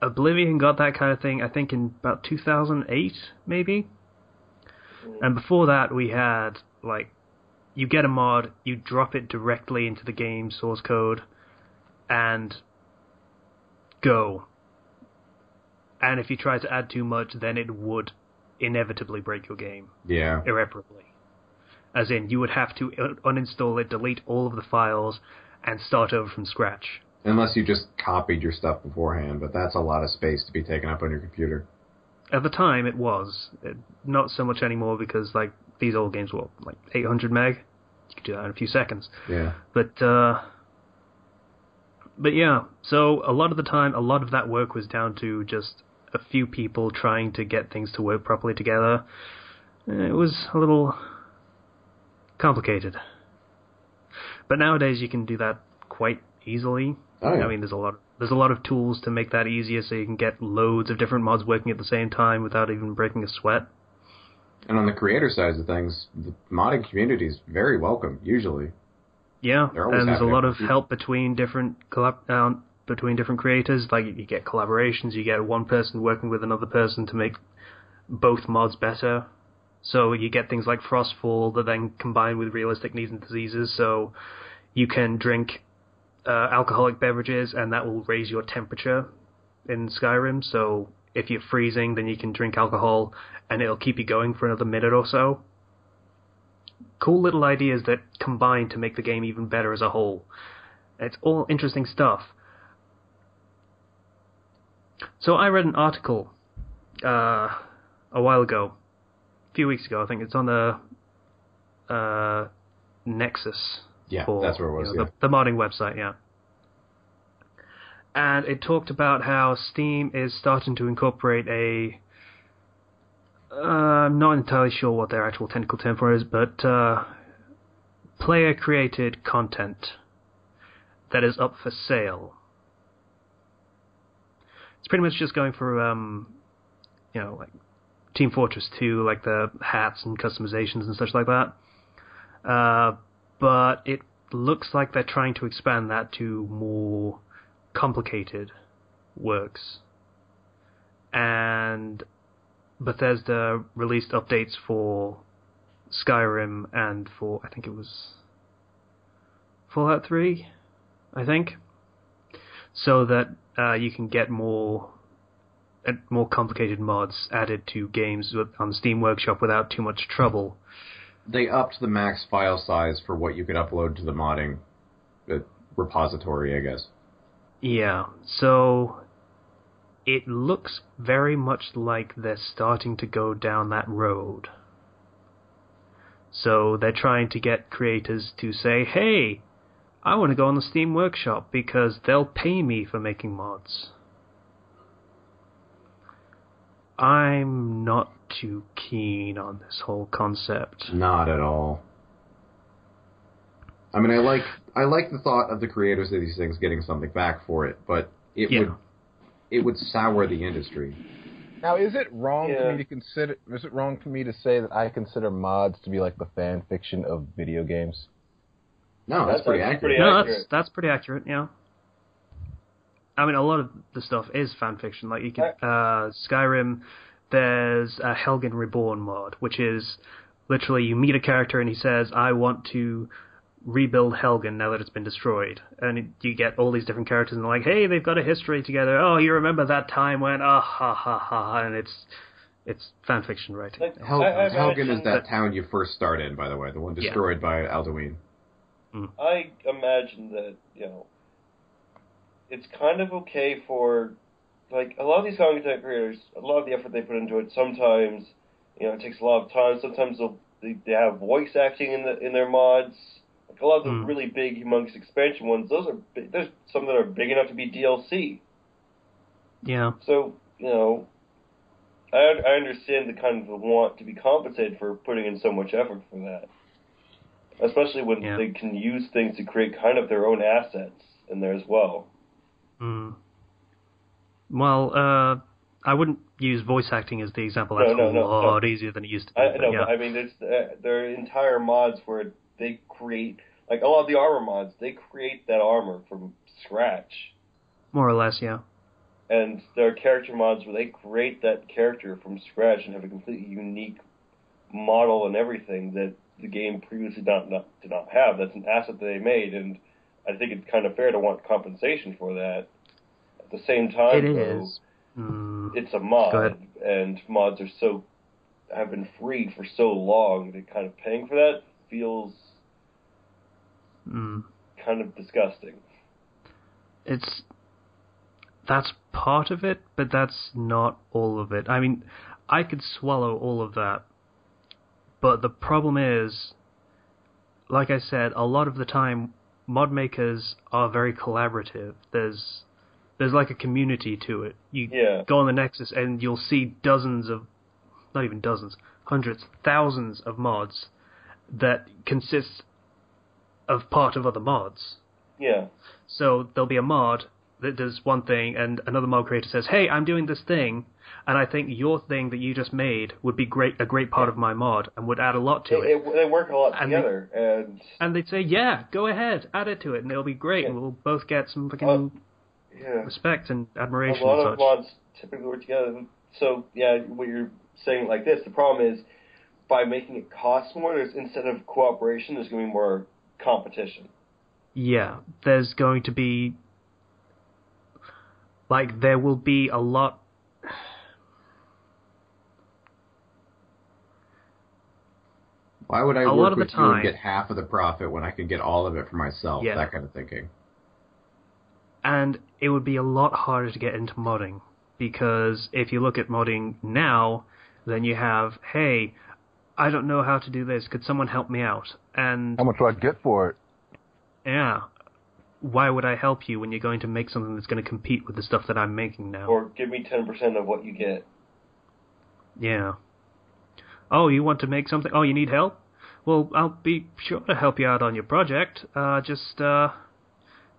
Oblivion got that kind of thing, I think, in about 2008, maybe? And before that, we had, like, you get a mod, you drop it directly into the game source code, and go. And if you try to add too much, then it would inevitably break your game. Yeah. Irreparably. As in, you would have to uninstall it, delete all of the files, and start over from scratch. Unless you just copied your stuff beforehand, but that's a lot of space to be taken up on your computer. At the time, it was. Not so much anymore, because, like, these old games were, like, 800 meg. You could do that in a few seconds. Yeah. But yeah, so a lot of the time, a lot of that work was down to just a few people trying to get things to work properly together. It was a little complicated. But nowadays you can do that quite easily. Oh, yeah. I mean, there's a lot of tools to make that easier, so you can get loads of different mods working at the same time without even breaking a sweat. And on the creator side of things, the modding community is very welcome, usually. Yeah, and there's a lot of people. help between different creators. Like, you get collaborations, you get one person working with another person to make both mods better. So you get things like Frostfall that then combine with realistic needs and diseases, so you can drink alcoholic beverages, and that will raise your temperature in Skyrim. So if you're freezing, then you can drink alcohol, and it'll keep you going for another minute or so. Cool little ideas that combine to make the game even better as a whole. It's all interesting stuff. So I read an article a while ago, a few weeks ago, I think. It's on the Nexus. Yeah, that's where it was, the modding website, yeah. And it talked about how Steam is starting to incorporate I'm not entirely sure what their actual technical term for it is, but player-created content that is up for sale. It's pretty much just going for, like Team Fortress 2, like the hats and customizations and such like that. But it looks like they're trying to expand that to more complicated works. And Bethesda released updates for Skyrim and for, I think it was Fallout 3, I think, so that you can get more complicated mods added to games on Steam Workshop without too much trouble. They upped the max file size for what you could upload to the modding repository, I guess. Yeah, so it looks very much like they're starting to go down that road. So they're trying to get creators to say, hey, I want to go on the Steam Workshop because they'll pay me for making mods. I'm not too keen on this whole concept. Not at all. I mean, I like the thought of the creators of these things getting something back for it, but it would sour the industry. Now, is it wrong Yeah. for me to consider? Is it wrong for me to say that I consider mods to be like the fan fiction of video games? No, that's pretty actually accurate. No, accurate. that's pretty accurate. Yeah. I mean, a lot of the stuff is fan fiction. Like you could Skyrim. There's a Helgen Reborn mod, which is literally you meet a character and he says, "I want to rebuild Helgen now that it's been destroyed," and you get all these different characters and they're like, "Hey, they've got a history together. Oh, you remember that time when ha ha ha," and it's fan fiction writing. Like, Helgen is that that town you first start in, by the way, the one destroyed by Alduin. I imagine that, it's kind of okay for, like, a lot of these content creators, a lot of the effort they put into it, sometimes, it takes a lot of time. Sometimes they have voice acting in their mods. Like, a lot of the really big, humongous expansion ones, there's some that are big enough to be DLC. Yeah. So, I understand the kind of the want to be compensated for putting in so much effort for that. Especially when they can use things to create kind of their own assets in there as well. Well, I wouldn't use voice acting as the example. That's a lot easier than it used to be. But I mean, there are entire mods where they create, like a lot of the armor mods, they create that armor from scratch. More or less, yeah. And there are character mods where they create that character from scratch and have a completely unique model and everything that the game previously did not have. That's an asset that they made, and I think it's kind of fair to want compensation for that. At the same time, it's a mod, and mods have been free for so long that kind of paying for that feels kind of disgusting. That's part of it, but that's not all of it. I mean, I could swallow all of that. But the problem is, like I said, a lot of the time, mod makers are very collaborative. There's like a community to it. You go on the Nexus and you'll see not even dozens, hundreds, thousands of mods that consist of part of other mods. Yeah. So there'll be a mod that does one thing, and another mod creator says, "Hey, I'm doing this thing, and I think your thing that you just made would be a great part of my mod, and would add a lot to it." They work a lot together, and they'd say, "Yeah, go ahead, add it to it, and it'll be great, and we'll both get some fucking respect and admiration." A lot and of mods typically work together. So what you're saying like this, the problem is by making it cost more, instead of cooperation, there's going to be more competition. Yeah, there's going to be. Like, there will be a lot... Why would I work with you and get half of the profit when I could get all of it for myself? Yeah. That kind of thinking. And it would be a lot harder to get into modding, because if you look at modding now, then you have, "Hey, I don't know how to do this. Could someone help me out?" And how much do I get for it? Yeah. Why would I help you when you're going to make something that's going to compete with the stuff that I'm making now? Or give me 10% of what you get. Yeah. Oh, you want to make something? Oh, you need help? Well, I'll be sure to help you out on your project. Just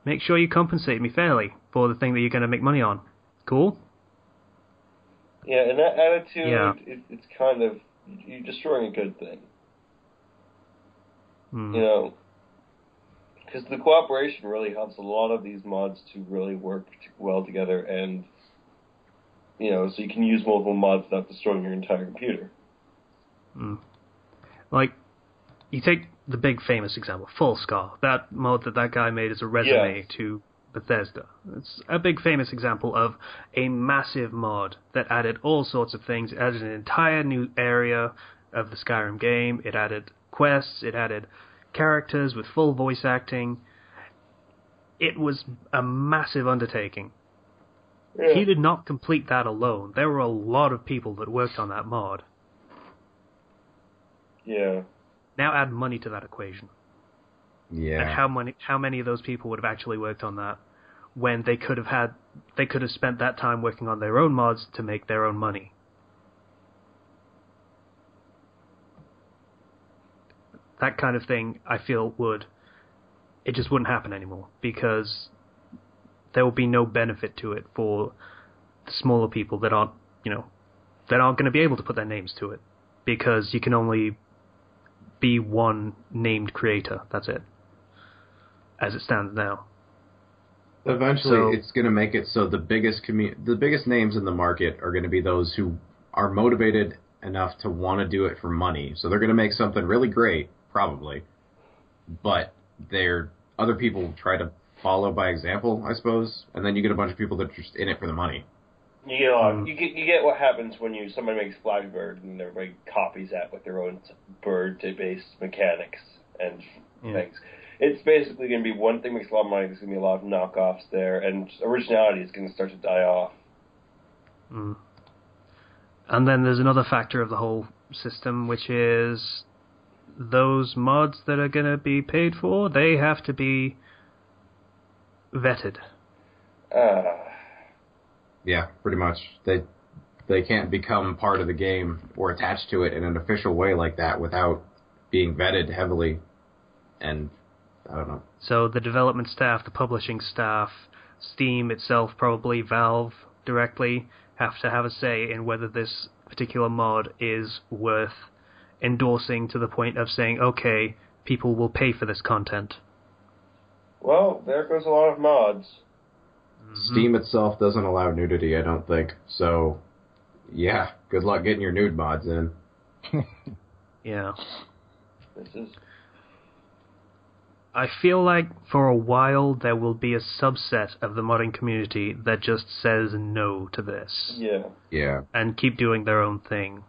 make sure you compensate me fairly for the thing that you're going to make money on. Cool? Yeah, and that attitude, it's kind of, you're destroying a good thing. Because the cooperation really helps a lot of these mods to really work well together, and so you can use multiple mods without destroying your entire computer. Like, you take the big famous example, Full Scar. That mod that guy made as a resume to Bethesda. It's a big famous example of a massive mod that added all sorts of things. It added an entire new area of the Skyrim game. It added quests. It added characters with full voice acting. It was a massive undertaking. Yeah. He did not complete that alone. There were a lot of people that worked on that mod. Yeah. Now add money to that equation. Yeah. And how many of those people would have actually worked on that when they could have spent that time working on their own mods to make their own money? That kind of thing, I feel, it just wouldn't happen anymore, because there will be no benefit to it for the smaller people that aren't, that aren't going to be able to put their names to it, because you can only be one named creator. That's it, as it stands now. Eventually, it's going to make it so the biggest names in the market are going to be those who are motivated enough to want to do it for money. So they're going to make something really great, probably, but other people will try to follow by example, I suppose, and then you get a bunch of people that are just in it for the money. You get what happens when somebody makes Flappy Bird and everybody copies that with their own bird-based mechanics and things. It's basically going to be one thing makes a lot of money. There's going to be a lot of knockoffs there, and originality is going to start to die off. Mm. And then there's another factor of the whole system, which is those mods that are going to be paid for, they have to be vetted. Yeah, pretty much. They can't become part of the game or attached to it in an official way like that without being vetted heavily. And I don't know. So the development staff, the publishing staff, Steam itself, probably Valve directly, have to have a say in whether this particular mod is worth endorsing to the point of saying, okay, people will pay for this content. Well, there goes a lot of mods. Steam itself doesn't allow nudity, I don't think. So, yeah, good luck getting your nude mods in. Yeah. This is... I feel like for a while there will be a subset of the modding community that just says no to this. Yeah. Yeah. And keep doing their own thing.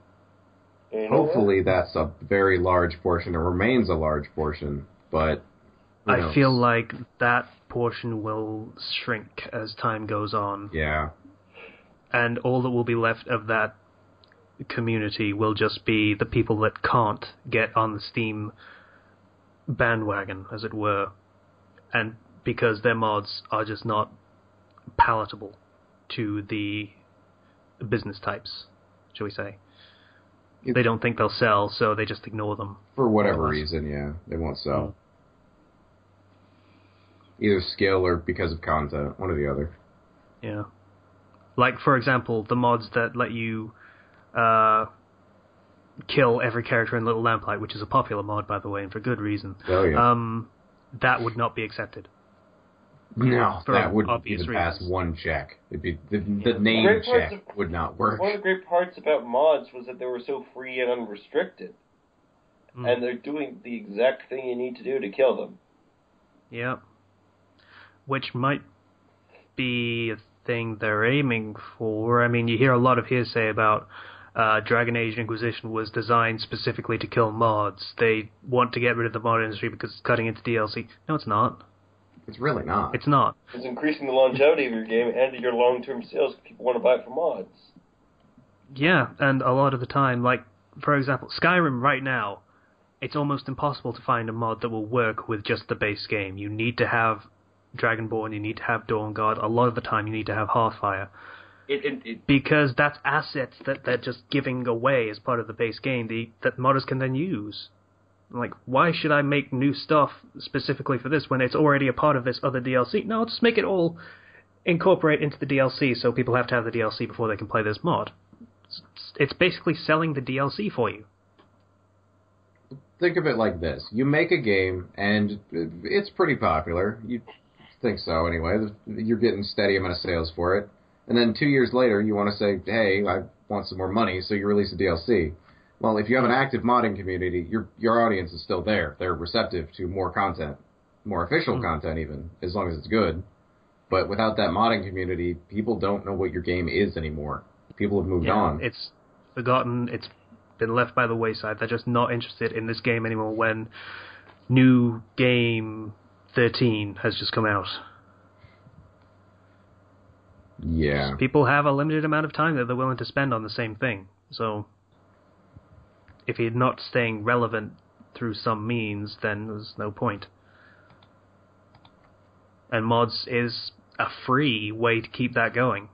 Hopefully that's a very large portion. It remains a large portion, but I feel like that portion will shrink as time goes on. Yeah. And all that will be left of that community will just be the people that can't get on the Steam bandwagon, as it were, and because their mods are just not palatable to the business types, shall we say. They don't think they'll sell, so they just ignore them. For whatever reason, yeah. They won't sell. Either skill or because of content, one or the other. Yeah. Like, for example, the mods that let you kill every character in Little Lamplight, which is a popular mod, by the way, and for good reason. Oh, yeah. That would not be accepted. No, that wouldn't even pass one check. It'd be the name check would not work. One of the great parts about mods was that they were so free and unrestricted. And they're doing the exact thing you need to do to kill them. Yeah. Which might be a thing they're aiming for. I mean, you hear a lot of hearsay about Dragon Age Inquisition was designed specifically to kill mods. They want to get rid of the mod industry because it's cutting into DLC. No, it's not. It's really not. It's not. It's increasing the longevity of your game and your long-term sales because people want to buy it for mods. Yeah, and a lot of the time, like, for example, Skyrim right now, it's almost impossible to find a mod that will work with just the base game. You need to have Dragonborn, you need to have Dawnguard. A lot of the time you need to have Hearthfire. Because that's assets that they're just giving away as part of the base game that modders can then use. Like, why should I make new stuff specifically for this when it's already a part of this other DLC? No, just make it all incorporate into the DLC so people have to have the DLC before they can play this mod. It's basically selling the DLC for you. Think of it like this. You make a game, and it's pretty popular. You think so, anyway. You're getting steady amount of sales for it. And then 2 years later, you want to say, hey, I want some more money, so you release a DLC. Well, if you have an active modding community, your audience is still there. They're receptive to more content, more official content even, as long as it's good. But without that modding community, people don't know what your game is anymore. People have moved on. It's forgotten. It's been left by the wayside. They're just not interested in this game anymore when new game 13 has just come out. Yeah. People have a limited amount of time that they're willing to spend on the same thing. So if you're not staying relevant through some means, then there's no point. And mods is a free way to keep that going.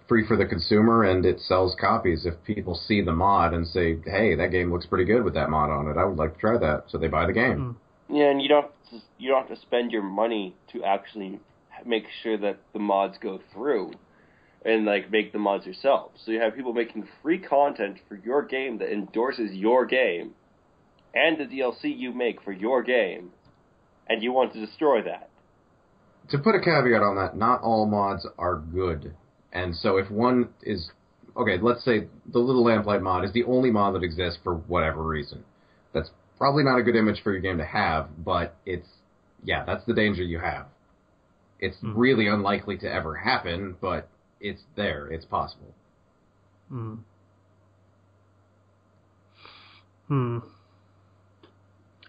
Free for the consumer, and it sells copies. If people see the mod and say, hey, that game looks pretty good with that mod on it, I would like to try that, so they buy the game. Yeah, and you don't have to spend your money to actually make sure that the mods go through. and like make the mods yourself. So you have people making free content for your game that endorses your game and the DLC you make for your game, and you want to destroy that. To put a caveat on that, not all mods are good. And so if one is... Okay, let's say the Little Lamplight mod is the only mod that exists for whatever reason. That's probably not a good image for your game to have, but it's... Yeah, that's the danger you have. It's really unlikely to ever happen, but it's there. It's possible.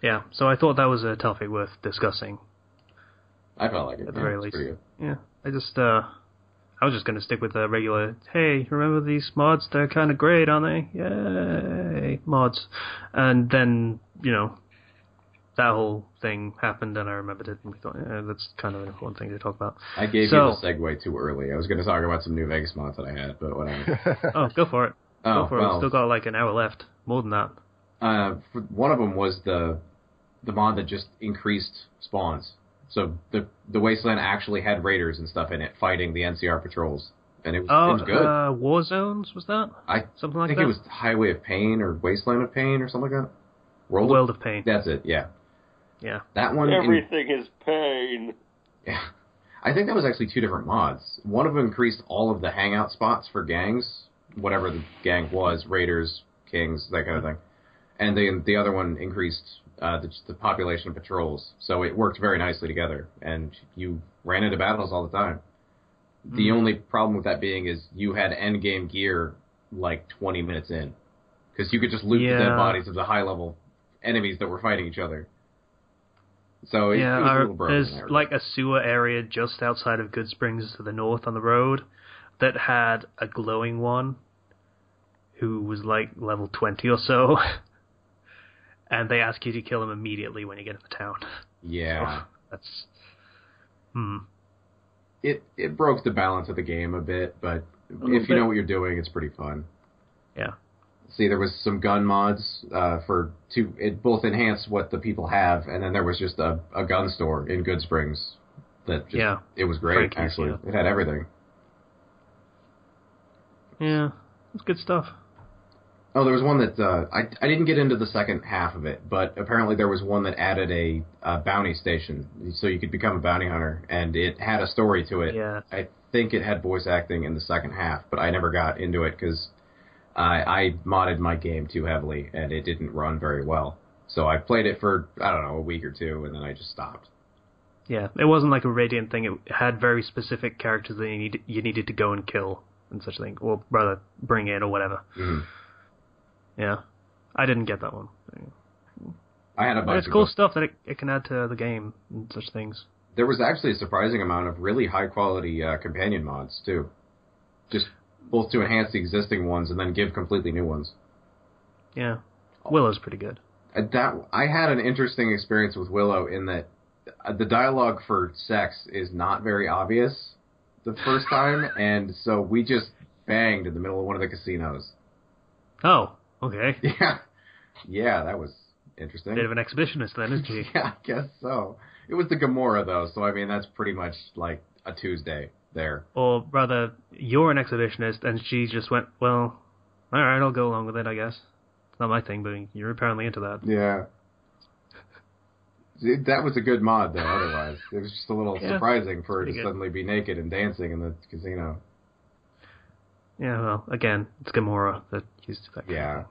Yeah, so I thought that was a topic worth discussing. I felt like it. At the very least. Pretty good. Yeah, I was just going to stick with the regular, hey, remember these mods? They're kind of great, aren't they? Yay, mods. And then, that whole thing happened, and I remembered it, and we thought, that's kind of an important thing to talk about. I gave you the segue too early. I was going to talk about some New Vegas mods that I had, but whatever. Oh, go for it. Go for it. We've still got like an hour left. More than that. One of them was the mod that just increased spawns. So the Wasteland actually had raiders and stuff in it fighting the NCR patrols, and it was good. War Zones, was that? Something like that? I think it was Highway of Pain or Wasteland of Pain or something like that. World of Pain. That's it, yeah. Yeah. That one... Everything is pain. Yeah. I think that was actually two different mods. One of them increased all of the hangout spots for gangs, whatever the gang was, raiders, kings, that kind of thing. And the other one increased the population of patrols. So it worked very nicely together, and you ran into battles all the time. The only problem with that being is you had endgame gear like 20 minutes in, because you could just loot the dead bodies of the high-level enemies that were fighting each other. So it was a little broken. There's like a sewer area just outside of Good Springs to the north on the road that had a glowing one who was like level 20 or so. And they ask you to kill him immediately when you get to the town. Yeah. So that's... It broke the balance of the game a bit, but if you know what you're doing, it's pretty fun. Yeah. See, there was some gun mods it both enhanced what the people have, and then there was just a gun store in Good Springs that it was great, actually. Yeah. It had everything. Yeah, it's good stuff. Oh, there was one that I didn't get into the second half of it, but apparently there was one that added a bounty station, so you could become a bounty hunter, and it had a story to it. Yeah. I think it had voice acting in the second half, but I never got into it because I modded my game too heavily, and it didn't run very well. So I played it for, I don't know, a week or two, and then I just stopped. Yeah, it wasn't like a Radiant thing. It had very specific characters that you needed to go and kill and such thing, or rather bring in or whatever. Mm-hmm. Yeah, I didn't get that one. I had a bunch. It's cool stuff that it can add to the game and such things. There was actually a surprising amount of really high quality companion mods too, just both to enhance the existing ones and then give completely new ones. Yeah, Willow's pretty good. I had an interesting experience with Willow in that the dialogue for sex is not very obvious the first time, and so we just banged in the middle of one of the casinos. Oh. Okay. Yeah, that was interesting. Bit of an exhibitionist then, isn't she? Yeah, I guess so. It was the Gamora, though, so I mean, that's pretty much like a Tuesday there. Or rather, you're an exhibitionist, and she just went, well, alright, I'll go along with it, I guess. It's not my thing, but you're apparently into that. Yeah. That was a good mod, though, otherwise. It was just a little surprising for her to suddenly be naked and dancing in the casino. Yeah, well, again, it's Gamora that used that. Yeah.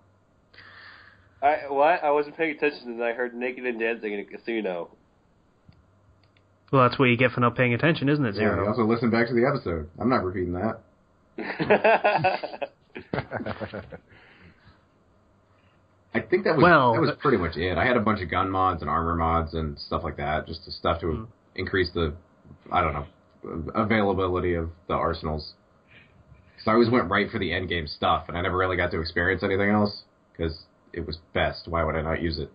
I wasn't paying attention and I heard naked and dancing in a casino. Well, that's what you get for not paying attention, isn't it, Zero? Yeah, you also listen back to the episode. I'm not repeating that. I think that was pretty much it. I had a bunch of gun mods and armor mods and stuff like that, just stuff to increase the, availability of the arsenals. So I always went right for the end game stuff, and I never really got to experience anything else, because it was best. Why would I not use it?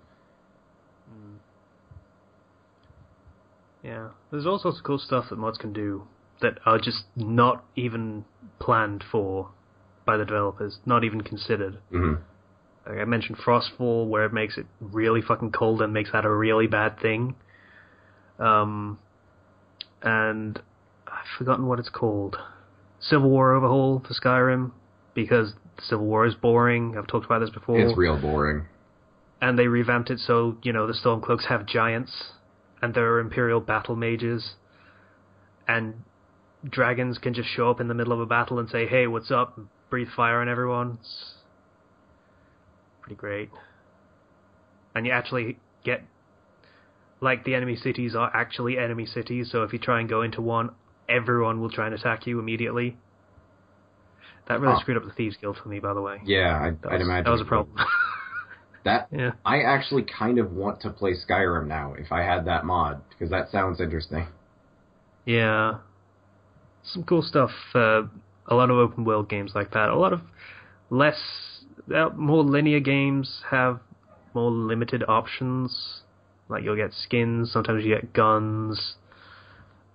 Yeah. There's all sorts of cool stuff that mods can do that are just not even planned for by the developers, not even considered. Mm-hmm. Like I mentioned Frostfall, where it makes it really fucking cold and makes that a really bad thing. And I've forgotten what it's called. Civil War overhaul for Skyrim, because Civil War is boring. I've talked about this before. It's real boring. And they revamped it so, the Stormcloaks have giants, and there are Imperial battle mages, and dragons can just show up in the middle of a battle and say, hey, what's up? And breathe fire on everyone. It's pretty great. And you actually get, the enemy cities are actually enemy cities, so if you try and go into one, everyone will try and attack you immediately. That really screwed up the Thieves Guild for me, by the way. Yeah, I'd imagine. That was a problem. Yeah. I actually kind of want to play Skyrim now, if I had that mod, because that sounds interesting. Yeah. Some cool stuff. A lot of open world games like that. A lot of more linear games have more limited options. Like you'll get skins, sometimes you get guns.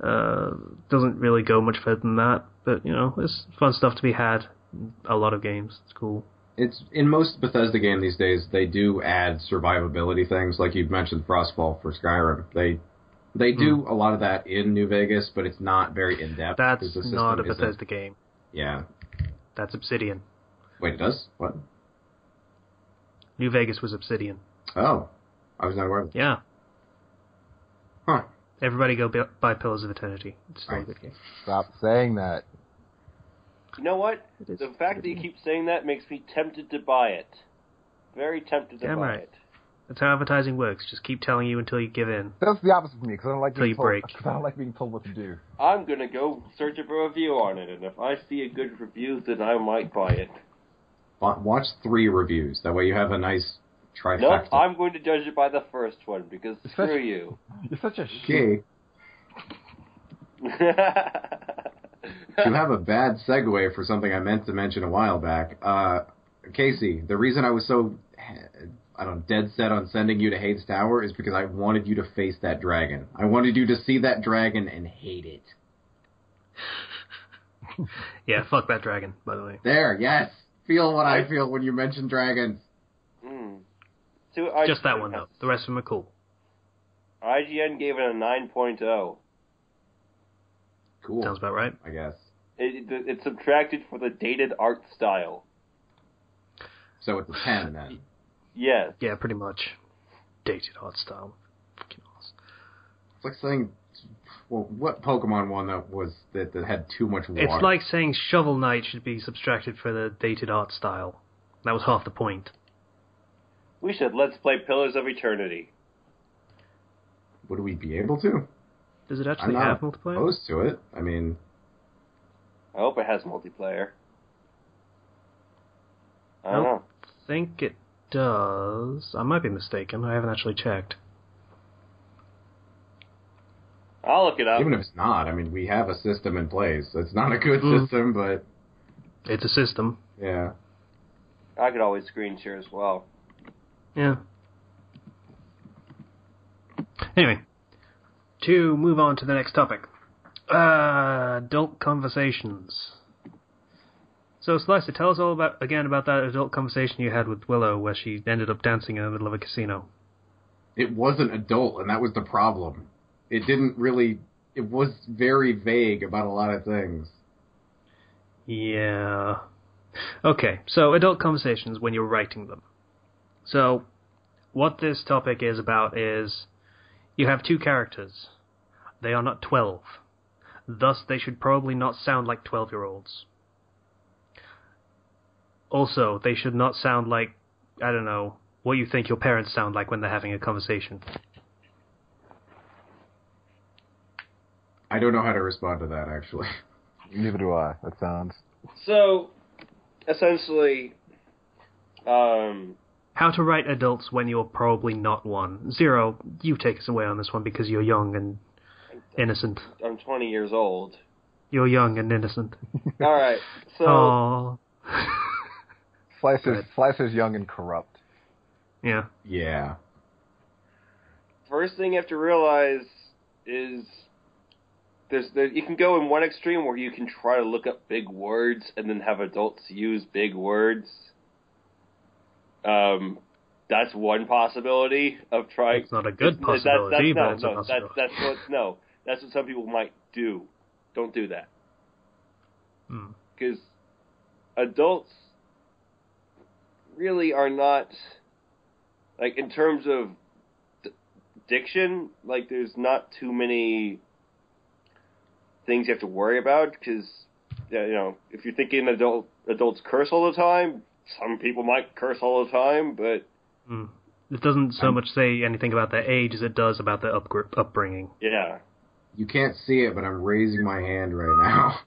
Doesn't really go much further than that, but there's fun stuff to be had. A lot of games. It's cool. It's in most Bethesda game these days. They do add survivability things, like you've mentioned Frostfall for Skyrim. They do a lot of that in New Vegas, but it's not very in depth. That's not a Bethesda game. Yeah, that's Obsidian. Wait, it does? What? New Vegas was Obsidian. Oh, I was not aware of that. Yeah. Huh. Everybody go buy Pillars of Eternity. It's still a good game. Stop saying that. You know what? The fact that you keep saying that makes me tempted to buy it. Very tempted to buy it. That's how advertising works. Just keep telling you until you give in. That's the opposite for me, because I don't like being told. Break. Because I don't like being told what to do. I'm gonna go search for a review on it, and if I see a good review, then I might buy it. Watch 3 reviews. That way you have a nice trifecta. Nope, I'm going to judge it by the first one, because screw you. You're such a shit. You have a bad segue for something I meant to mention a while back. Casey, the reason I was so, dead set on sending you to Hades Tower is because I wanted you to face that dragon. I wanted you to see that dragon and hate it. Yeah, fuck that dragon, by the way. There, yes. Feel what I feel when you mention dragons. Just that one, though. The rest of them are cool. IGN gave it a 9.0. Cool. Sounds about right. I guess. It's subtracted for the dated art style. So it's a 10 then. Yes. Yeah, pretty much. Dated art style. Fucking awesome. It's like saying, what Pokemon one that had too much water? It's like saying Shovel Knight should be subtracted for the dated art style. That was half the point. We should Let's Play Pillars of Eternity. Would we be able to? Does it actually have multiplayer? I'm not opposed to it. I mean, I hope it has multiplayer. I don't know. I think it does. I might be mistaken. I haven't actually checked. I'll look it up. Even if it's not, I mean, we have a system in place. It's not a good system, but... It's a system. Yeah. I could always screen share as well. Yeah. Anyway, to move on to the next topic. Adult conversations. So, Slicer, tell us all about that adult conversation you had with Willow where she ended up dancing in the middle of a casino. It wasn't adult, and that was the problem. It didn't really... It was very vague about a lot of things. Yeah. Okay, so adult conversations when you're writing them. So, what this topic is about is you have 2 characters. They are not 12. Thus, they should probably not sound like 12-year-olds. Also, they should not sound like, I don't know, what you think your parents sound like when they're having a conversation. I don't know how to respond to that, actually. Neither do I. That sounds... So, essentially... How to write adults when you're probably not one. Zero, you take us away on this one because you're young and innocent. I'm 20 years old. You're young and innocent. Alright, so... Aww. Slicer's young and corrupt. Yeah. Yeah. First thing you have to realize is you can go in one extreme where you can try to look up big words and then have adults use big words. That's one possibility of trying. It's not a good possibility, but it's a possibility. That's what some people might do. Don't do that. Because adults really are not, like, in terms of diction, like, there's not too many things you have to worry about, because, if you're thinking adults curse all the time, some people might curse all the time, but... It doesn't so much say anything about their age as it does about their upbringing. Yeah. You can't see it, but I'm raising my hand right now.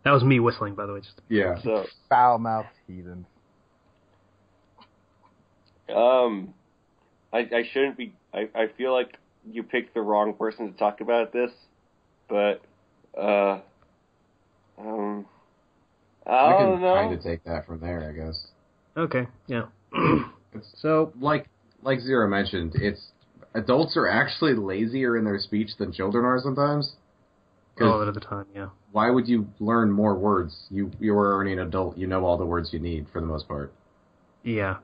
That was me whistling, by the way. Yeah. So, foul-mouthed heathens. I shouldn't be... I feel like you picked the wrong person to talk about this, but, I can don't know. kind of take that from there, I guess. Okay, yeah. So, like Zero mentioned, adults are actually lazier in their speech than children are sometimes. A lot of the time, yeah. Why would you learn more words? You are already an adult. You know all the words you need for the most part. Yeah.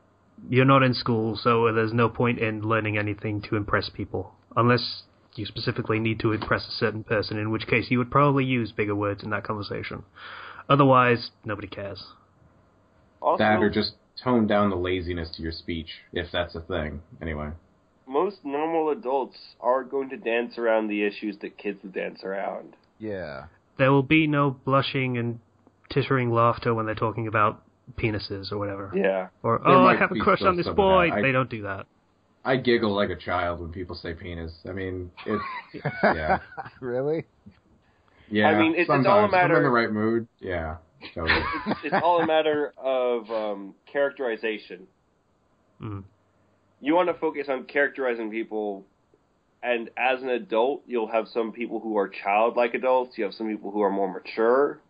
You're not in school, so there's no point in learning anything to impress people. Unless you specifically need to impress a certain person, in which case you would probably use bigger words in that conversation. Otherwise, nobody cares. Also, That or just tone down the laziness to your speech, if that's a thing. Anyway. most normal adults are going to dance around the issues that kids would dance around. Yeah. There will be no blushing and tittering laughter when they're talking about penises or whatever. Yeah. Or, There I might have a be crush still on this some of boy. that. They don't do that. I giggle like a child when people say penis. I mean, it's... Yeah. Really? Yeah, I mean, it's all a sometimes. matter- If I'm in the right mood, yeah. Totally. It's all a matter of characterization. Mm. You want to focus on characterizing people, and as an adult, you'll have some people who are childlike adults. You have some people who are more mature.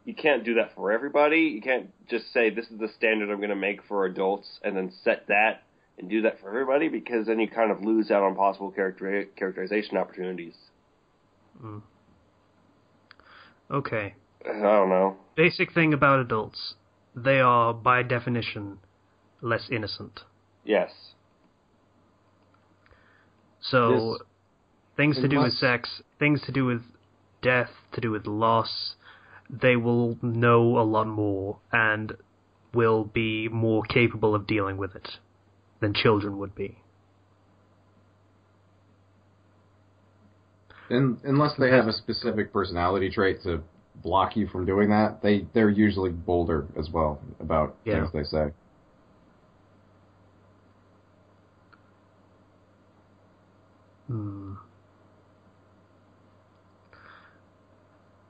You can't do that for everybody. You can't just say, this is the standard I'm going to make for adults, and then set that and do that for everybody, because then you kind of lose out on possible characterization opportunities. Mm. Okay. I don't know. Basic thing about adults. They are, by definition, less innocent. Yes. So, things to do with unless- sex, things to do with death, to do with loss, they will know a lot more and will be more capable of dealing with it than children would be. Unless they have a specific personality trait to block you from doing that, they're usually bolder as well about things they say.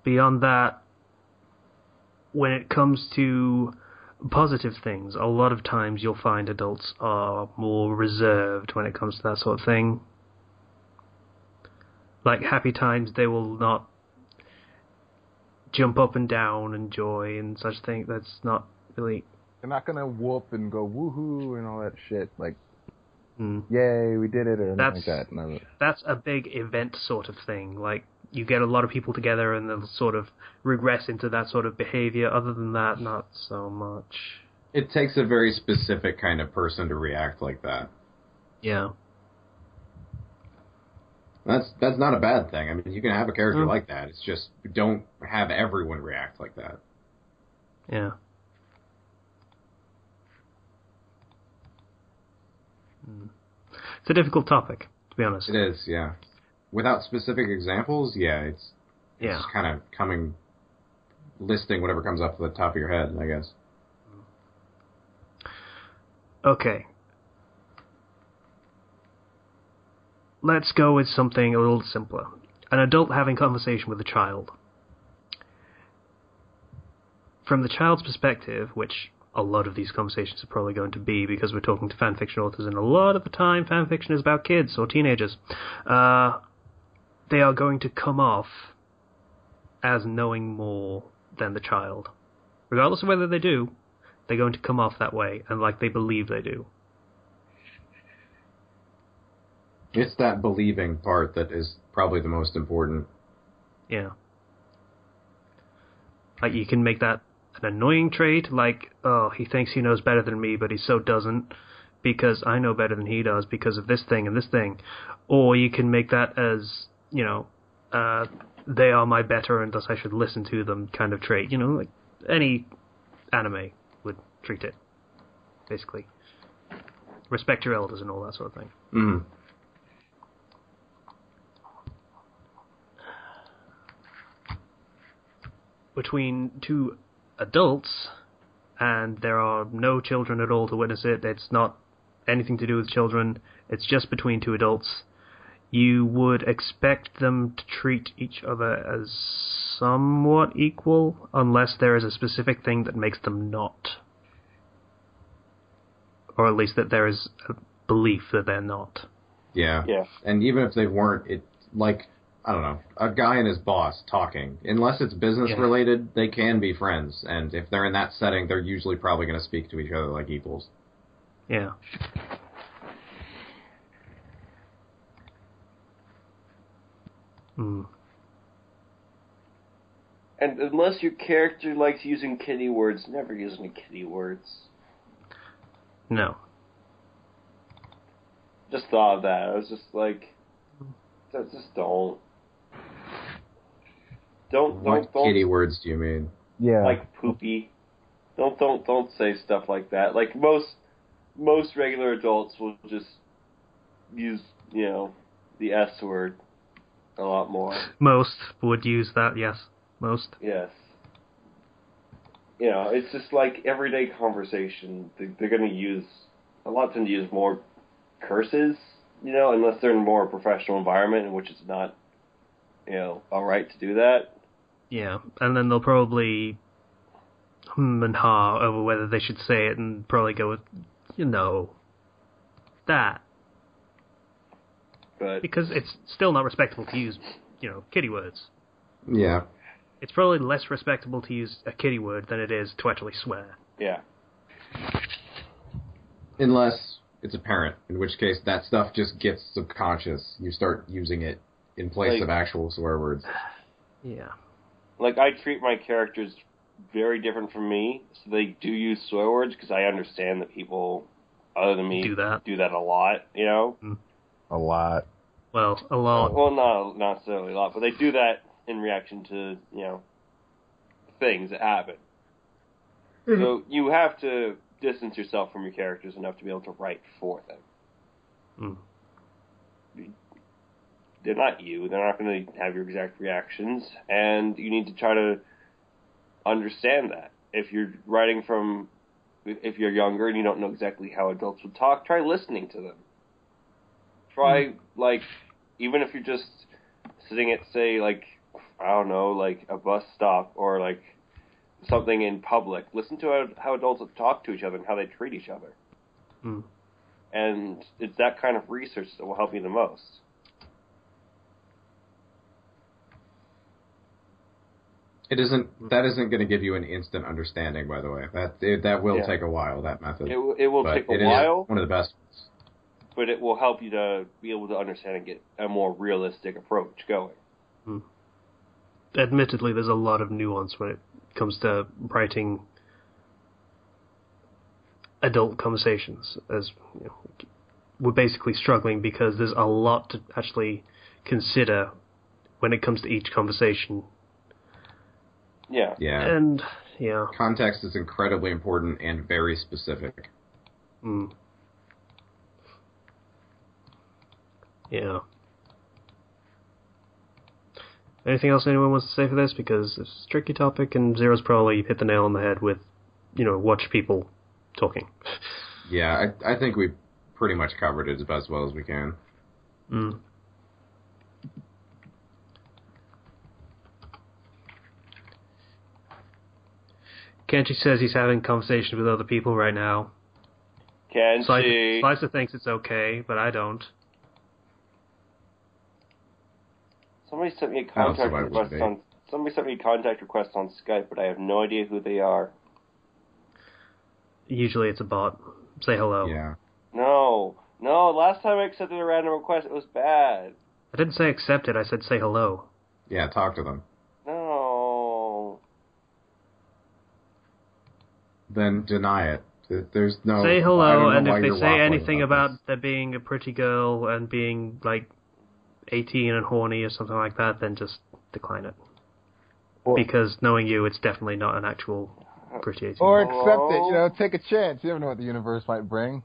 Beyond that, when it comes to positive things, a lot of times you'll find adults are more reserved when it comes to that sort of thing. Like happy times, they will not jump up and down and joy and such thing. That's not really... They're not gonna whoop and go woohoo and all that shit. Like, yay, we did it, or anything like that. No. That's a big event sort of thing. Like, you get a lot of people together and they'll sort of regress into that sort of behavior. Other than that, not so much. It takes a very specific kind of person to react like that. Yeah. That's not a bad thing. I mean, you can have a character like that. It's just, don't have everyone react like that. Yeah. It's a difficult topic, to be honest. It is, yeah. Without specific examples, it's kind of listing whatever comes up to the top of your head, I guess. Okay. Let's go with something a little simpler. An adult having conversation with a child. From the child's perspective, which a lot of these conversations are probably going to be because we're talking to fanfiction authors, and a lot of the time fanfiction is about kids or teenagers, they are going to come off as knowing more than the child. Regardless of whether they do, they're going to come off that way, and like they believe they do. It's that believing part that is probably the most important. Yeah. Like, you can make that an annoying trait, like, oh, he thinks he knows better than me, but he so doesn't. because I know better than he does because of this thing and this thing. Or you can make that as, they are my better and thus I should listen to them kind of trait. Like any anime would treat it, basically. Respect your elders and all that sort of thing. Mm. Between two adults, and there are no children at all to witness it, it's not anything to do with children, it's just between two adults, you would expect them to treat each other as somewhat equal, unless there is a specific thing that makes them not. Or at least that there is a belief that they're not. Yeah. Yeah. And even if they weren't, it's like, I don't know, a guy and his boss talking. Unless it's business related, they can be friends. And if they're in that setting, they're usually probably going to speak to each other like equals. Yeah. Hmm. And unless your character likes using kitty words, never use any kitty words. No. Just thought of that. I was just like, just don't. What kitty words do you mean? Yeah. Like poopy. Don't say stuff like that. Like most regular adults will just use, the S word a lot more. Most would use that, yes. Most. Yes. It's just like everyday conversation. They're going to use, a lot of them use more curses, unless they're in a more professional environment in which it's not, alright to do that. Yeah, and then they'll probably and ha over whether they should say it and probably go with, that. But because it's still not respectable to use, kitty words. Yeah. It's probably less respectable to use a kitty word than it is to actually swear. Yeah. Unless it's a parent, in which case that stuff just gets subconscious. You start using it in place of actual swear words. Yeah. Like, I treat my characters very different from me, so they do use swear words, because I understand that people other than me do that a lot, A lot. Well, a lot. Well, not necessarily a lot, but they do that in reaction to, things that happen. Mm-hmm. So you have to distance yourself from your characters enough to be able to write for them. Mm. They're not you. They're not going to have your exact reactions, and you need to try to understand that. If you're writing if you're younger and you don't know exactly how adults would talk, try listening to them. Try, even if you're just sitting at, say, I don't know, a bus stop or, something in public, listen to how adults talk to each other and how they treat each other. Mm. And it's that kind of research that will help you the most. That isn't going to give you an instant understanding, by the way. That will take a while, that method. It will take a while. Is one of the best ones. But it will help you to be able to understand and get a more realistic approach going. Mm. Admittedly, there's a lot of nuance when it comes to writing adult conversations. As we're basically struggling because there's a lot to actually consider when it comes to each conversation. Yeah. Yeah. And, yeah. Context is incredibly important and very specific. Mm. Yeah. Anything else anyone wants to say for this? Because it's a tricky topic, and Zero's probably hit the nail on the head with, watch people talking. Yeah, I think we pretty much covered it about as well as we can. Mm. Kenji says he's having conversations with other people right now. Kenji. Slicer thinks it's okay, but I don't. Somebody sent me a contact request on Skype, but I have no idea who they are. Usually it's a bot. Say hello. Yeah. No, last time I accepted a random request, it was bad. I didn't say accept it, I said say hello. Yeah, talk to them. No. Then deny it. There's no... Say I hello, don't know and why if they you're say waffling anything about this. there being a pretty girl and being, like, 18 and horny or something like that, then just decline it. Or- Because knowing you, it's definitely not an actual pretty 18. Or accept it, you know, take a chance. You never know what the universe might bring.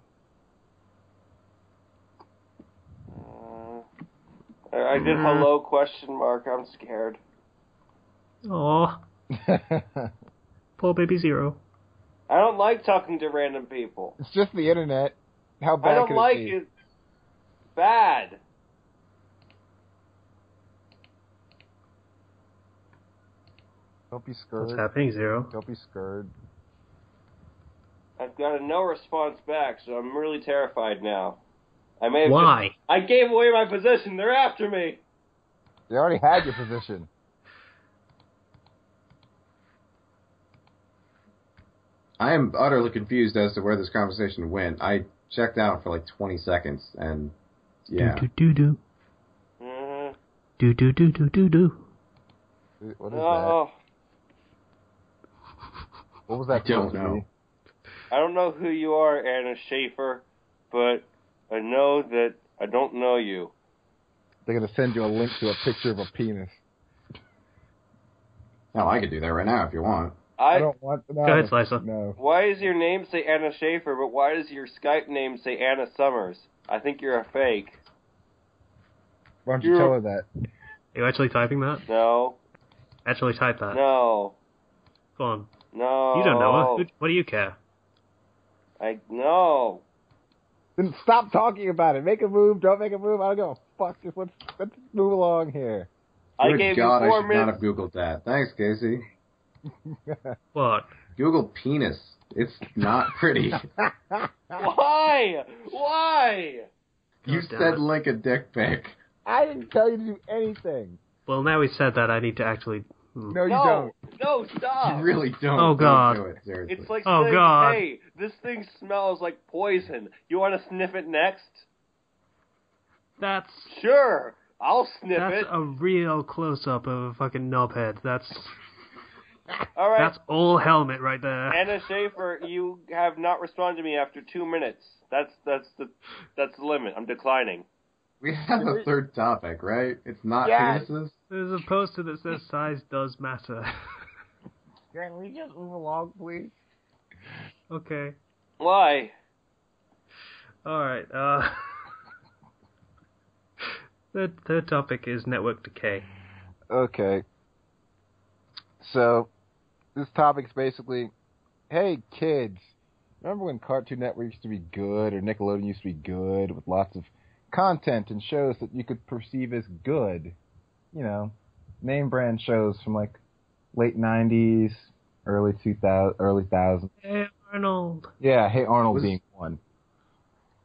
I did hello question mark. I'm scared. Aw, poor baby Zero. I don't like talking to random people. It's just the internet. How bad I don't could like it be? it. Bad. Don't be What's scared. happening, Zero? Don't be scared. I've got a no response back, so I'm really terrified now. I may have Why? I gave away my position. They're after me. You already had your position. I am utterly confused as to where this conversation went. I checked out for like 20 seconds, and yeah. Do-do-do-do. Mm-hmm. Do-do-do-do-do-do. What is that? Oh, What was that? I don't supposed to know. be? I don't know who you are, Anna Schaefer, but I know that I don't know you. They're gonna send you a link to a picture of a penis. No, I could do that right now if you want. I don't want. No, Go ahead, Slicer. No. Why does your name say Anna Schaefer, but why does your Skype name say Anna Summers? I think you're a fake. Why don't you tell her that? Are you actually typing that? No. Actually type that. No. Go on. No. You don't know her. What do you care? No. Then stop talking about it. Make a move. Don't make a move. I don't go. Fuck. Just let's move along here. I Good gave God, you 4 I should not minutes. have Googled that. Thanks, Casey. What? Google penis. It's not pretty. Why? Why? You God damn said it. link a dick pic. I didn't tell you to do anything. Well, now we said that, I need to actually... No, you No. don't. No, stop. You really don't. Oh, God. Don't do it, seriously. It's like Oh, saying, God. hey, this thing smells like poison. You want to sniff it next? That's... Sure. I'll sniff That's it. a real close-up of a fucking knobhead. That's All right. that's all helmet right there. Anna Schaefer, you have not responded to me after 2 minutes. That's the limit. I'm declining. We have a third topic, right? It's not Yes. penises? There's a poster that says size does matter. Can we just move along, please? Okay. Why? Alright, the third topic is network decay. Okay. So, this topic's basically, hey kids, remember when Cartoon Network used to be good, or Nickelodeon used to be good, with lots of content and shows that you could perceive as good? You know, name brand shows from like late 90s, early 2000s. Hey, Arnold. Yeah, Hey Arnold being one.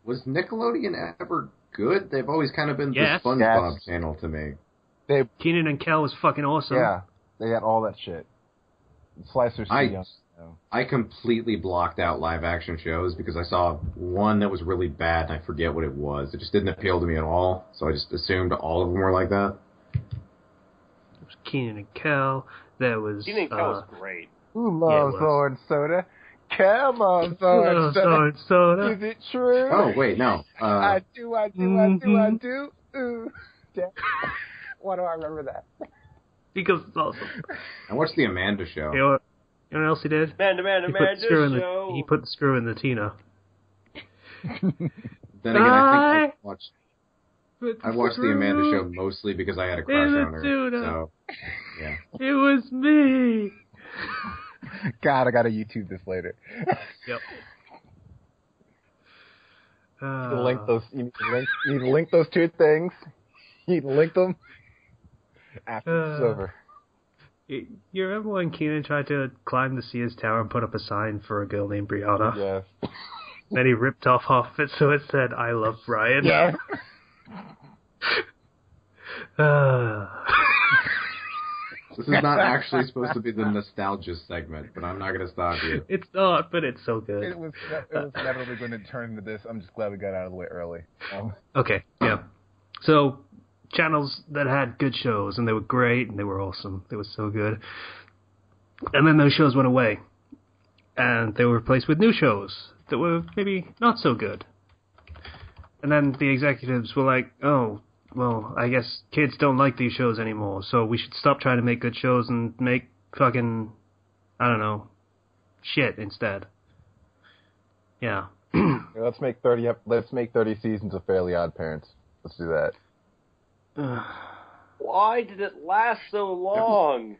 Was Nickelodeon ever good? They've always kind of been Yes. the SpongeBob Yes. channel to me. Keenan and Kel was fucking awesome. Yeah, they had all that shit. Slicer's too young. So. I completely blocked out live action shows because I saw one that was really bad and I forget what it was. It just didn't appeal to me at all, so I just assumed all of them were like that. There was Keenan and Kel. There was... Keenan and Kel was great. Who Yeah, it loves was. orange soda? Kel loves orange soda. Orange soda. Is it true? Oh, wait, no. I do. Ooh. Damn. Why do I remember that? Because it's awesome. I watched the Amanda Show. You know what else he did? Amanda Show. He put the screw in the Tina. Then again, I think I watched the Amanda Show mostly because I had a crush on her. So, yeah. It was me. God, I gotta YouTube this later. Yep. You need to link those two things. You need to link them after it's over. You remember when Keenan tried to climb the Sears Tower and put up a sign for a girl named Brianna? Yes. Then he ripped off half of it so it said, I love Brian. Yeah. This is not actually supposed to be the nostalgia segment, but I'm not going to stop you. It's not, but it's so good. It was inevitably going to turn into this. I'm just glad we got out of the way early. Okay, yeah. So, channels that had good shows, and they were great, and they were awesome. They were so good. And then those shows went away. and they were replaced with new shows that were maybe not so good. And then the executives were like, oh, well, I guess kids don't like these shows anymore, so we should stop trying to make good shows and make fucking, I don't know, shit instead. Yeah. Let's make 30 seasons of Fairly Odd Parents. Let's do that. Why did it last so long?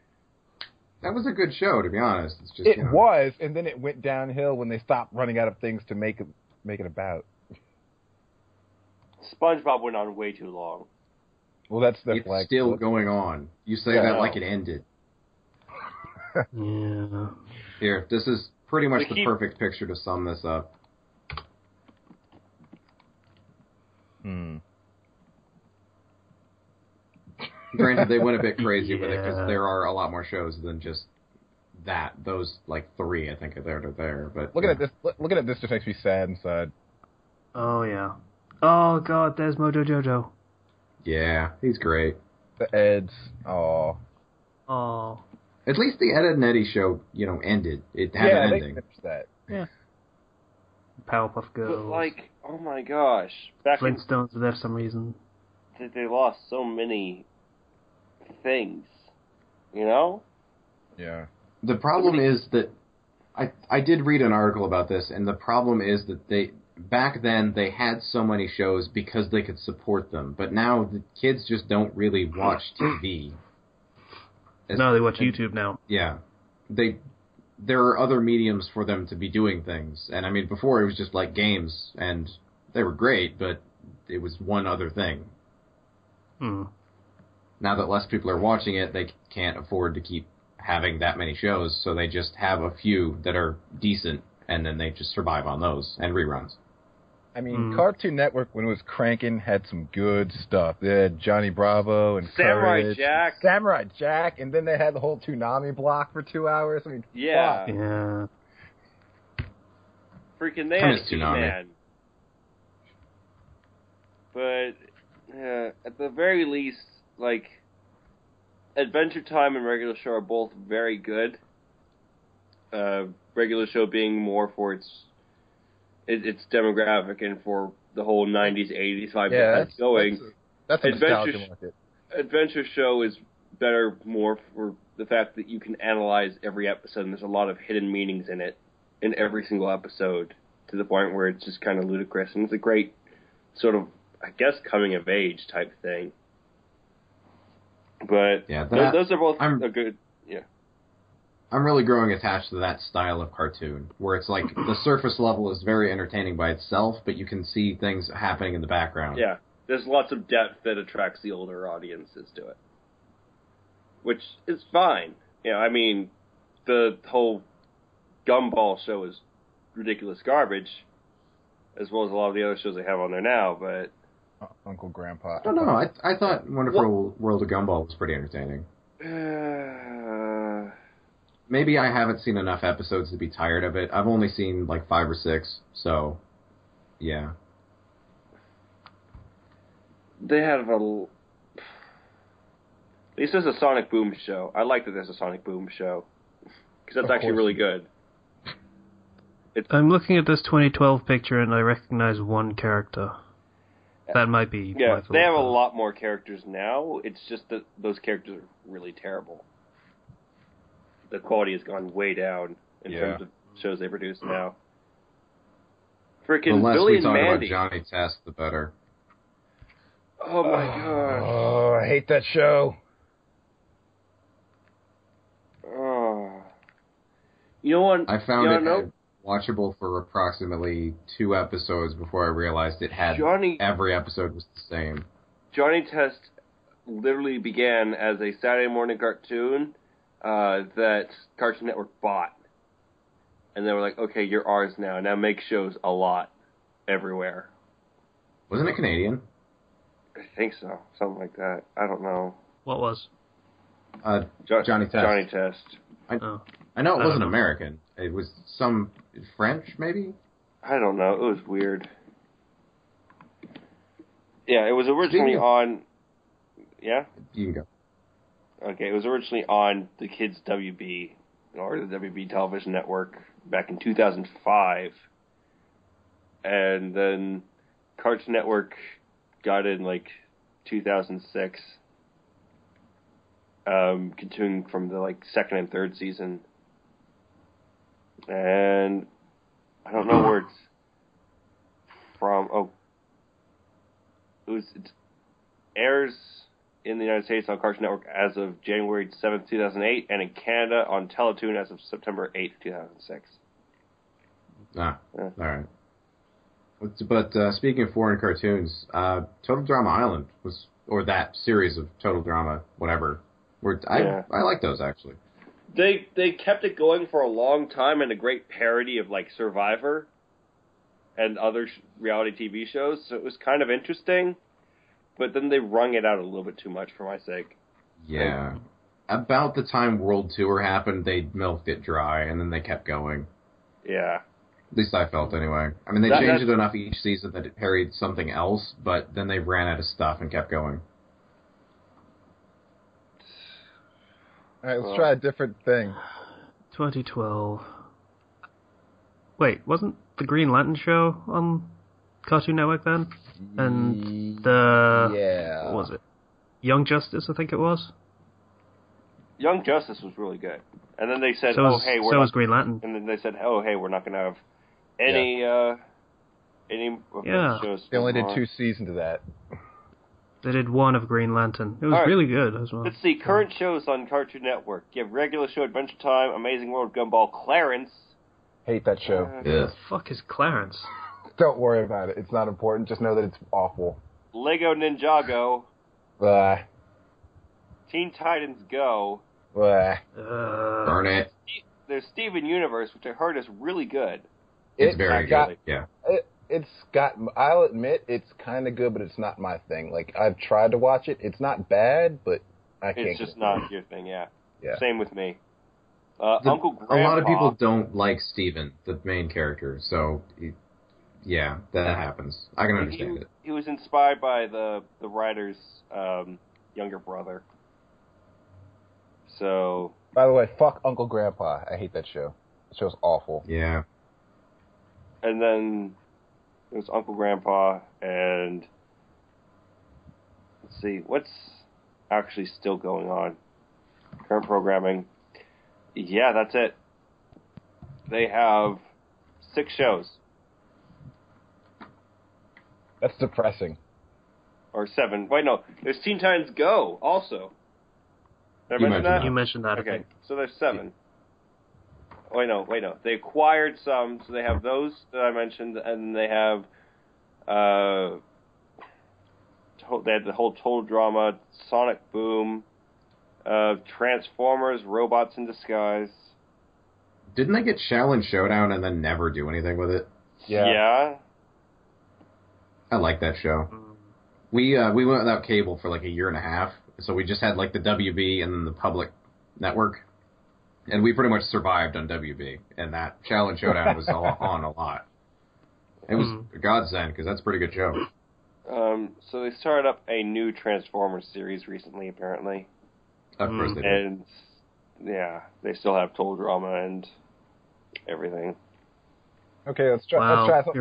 That was a good show, to be honest. It's just, It was, and then it went downhill when they stopped running out of things to make it about. SpongeBob went on way too long. Well, that's it's still going on. You say that like it ended. Yeah. Here, this is pretty much the perfect picture to sum this up. Granted, they went a bit crazy with it because there are a lot more shows than just that. Those like 3, I think, are there. But looking at this just makes me sad inside. Oh yeah. Oh god, there's Mojo Jojo. Yeah, he's great. The Eds. Oh. At least the Ed and Eddie show, ended. It had an ending. They finished that. Yeah. Powerpuff Girls. But like, oh my gosh. Flintstones were there for some reason. They lost so many things. You know? Yeah. The problem is that I did read an article about this, and the problem is that back then they had so many shows because they could support them, but now the kids just don't really watch TV. No, they watch YouTube now. Yeah. There are other mediums for them to be doing things, and I mean, before it was just like games, and they were great, but it was one other thing. Now that less people are watching it, they can't afford to keep having that many shows, so they just have a few that are decent, and then they just survive on those and reruns. I mean, Cartoon Network, when it was cranking, had some good stuff. They had Johnny Bravo and Samurai Jack, and then they had the whole Toonami block for 2 hours. I mean, yeah. fuck. Yeah. Freaking they had He-Man. But at the very least, like, Adventure Time and Regular Show are both very good. Regular Show being more for its demographic and for the whole 90s, 80s vibe that's going. That's a nostalgia market. Adventure Show is better more for the fact that you can analyze every episode, and there's a lot of hidden meanings in it, in every single episode, to the point where it's just kind of ludicrous. And it's a great sort of, I guess, coming-of-age type thing. But those are both a good... Yeah. I'm really growing attached to that style of cartoon, where it's like the surface level is very entertaining by itself, but you can see things happening in the background. Yeah, there's lots of depth that attracts the older audiences to it, which is fine. I mean, the whole Gumball show is ridiculous garbage, as well as a lot of the other shows they have on there now, but... Uncle Grandpa. I don't know, I thought Wonderful World of Gumball was pretty entertaining. Maybe I haven't seen enough episodes to be tired of it. I've only seen like 5 or 6, so yeah. They have at least there's a Sonic Boom show. I like that there's a Sonic Boom show because that's actually really good. I'm looking at this 2012 picture and I recognize one character. That might be. Yeah, they have a lot more characters now. It's just that those characters are really terrible. The quality has gone way down in terms of shows they produce now. Freaking Billy and Mandy. The less we talk about Johnny Test, the better. Oh my gosh. Oh, I hate that show. Oh. You know what? I found it watchable for approximately 2 episodes before I realized it had every episode was the same. Johnny Test literally began as a Saturday morning cartoon that Cartoon Network bought. And they were like, okay, you're ours now. Now make shows a lot everywhere. Wasn't it Canadian? I think so. Something like that. I don't know. What was? Johnny Test. Johnny Test. I know it wasn't American. It was some French, maybe? I don't know. It was weird. Yeah, it was originally on... Yeah? You can go. Okay, it was originally on the Kids WB or the WB television network back in 2005. And then Cartoon Network got it in, like, 2006. Continuing from the, like, second and third season. And I don't know where it's from. Oh. It airs in the United States on Cartoon Network as of January 7th, 2008, and in Canada on Teletoon as of September 8th, 2006. Ah, all right. But speaking of foreign cartoons, Total Drama Island was, or that series of Total Drama, whatever. I like those actually. They kept it going for a long time, and a great parody of like Survivor and other reality TV shows. So it was kind of interesting, but then they wrung it out a little bit too much for my sake. Yeah, about the time World Tour happened, they milked it dry, and then they kept going. Yeah. At least I felt anyway. I mean, they changed it enough each season that it parodied something else, but then they ran out of stuff and kept going. All right, let's try a different thing. 2012. Wait, wasn't the Green Lantern show on Cartoon Network then? And Yeah. what was it? Young Justice, I think it was. Young Justice was really good. And then they said, so was Green Lantern. And then they said, oh, hey, we're not going to have any of those shows. They only did 2 seasons of that. They did 1 of Green Lantern. It was really good as well. Let's see, current shows on Cartoon Network. You have Regular Show, Adventure Time, Amazing World, Gumball, Clarence. Hate that show. What the fuck is Clarence? Don't worry about it. It's not important. Just know that it's awful. Lego Ninjago. Blah. Teen Titans Go. Blah. Burn it. There's Steven Universe, which I heard is really good. It's very good. Yeah. It's got. I'll admit it's kind of good, but it's not my thing. Like I've tried to watch it. It's not bad, but I can't. It's just not your thing. Yeah. Yeah. Same with me. Uncle Grandpa. A lot of people don't like Steven, the main character. So, yeah, that happens. I can understand it. He was inspired by the writer's younger brother. So. By the way, fuck Uncle Grandpa. I hate that show. The show's awful. Yeah. And then it was Uncle Grandpa, and let's see, what's actually still going on? Current programming. Yeah, that's it. They have 6 shows. That's depressing. Or 7. Wait, no. There's Teen Titans Go, also. Did I mention that? You mentioned that, okay. I think. So there's 7. Wait, no. They acquired some, so they have those that I mentioned, and they have they had the whole Total Drama, Sonic Boom, Transformers, Robots in Disguise. Didn't they get Shaolin Showdown and then never do anything with it? Yeah. I like that show. We went without cable for like a year and a half, so we just had like the WB and then the public network. And we pretty much survived on WB, and that Shaolin Showdown was on a lot. It was a godsend, because that's a pretty good show. So they started up a new Transformers series recently, apparently. Of course they did. And, yeah, they still have Total Drama and everything. Okay, let's try. Wow. Let's try something.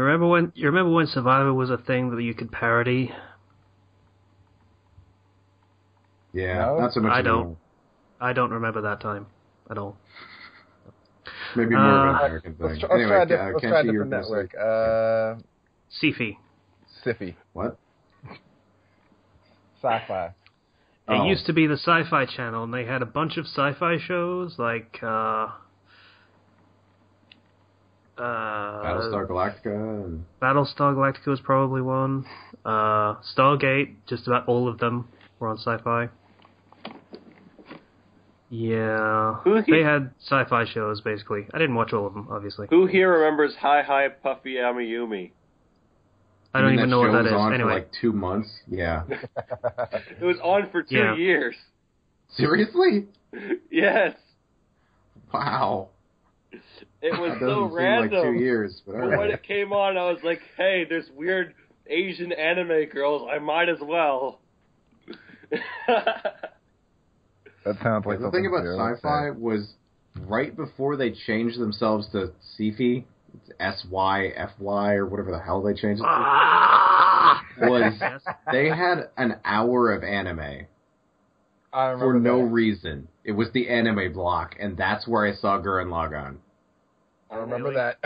You remember when Survivor was a thing that you could parody? Yeah, No? not so much anymore. I don't remember that time at all. Maybe more of an American thing. Let's try a different network. Sci-fi. Sci-fi. What? Sci-fi. It used to be the Sci-Fi Channel, and they had a bunch of sci-fi shows, like Battlestar Galactica. And... Battlestar Galactica was probably one. Stargate, just about all of them were on Sci-Fi. Yeah. They had sci-fi shows, basically. I didn't watch all of them, obviously. Who here remembers Hi Hi Puffy Amiyumi? I don't even know what that is. On anyway. for like 2 months. Yeah. It was on for 2 years. Seriously? Yes. Wow. It was That so doesn't seem random. like 2 years, but But when it came on, I was like, hey, there's weird Asian anime girls. I might as well. That sounds like the thing about sci-fi was right before they changed themselves to Syfy, SYFY or whatever the hell they changed it to, was they had an hour of anime for no reason. It was the anime block, and that's where I saw Gurren Lagann. I remember that.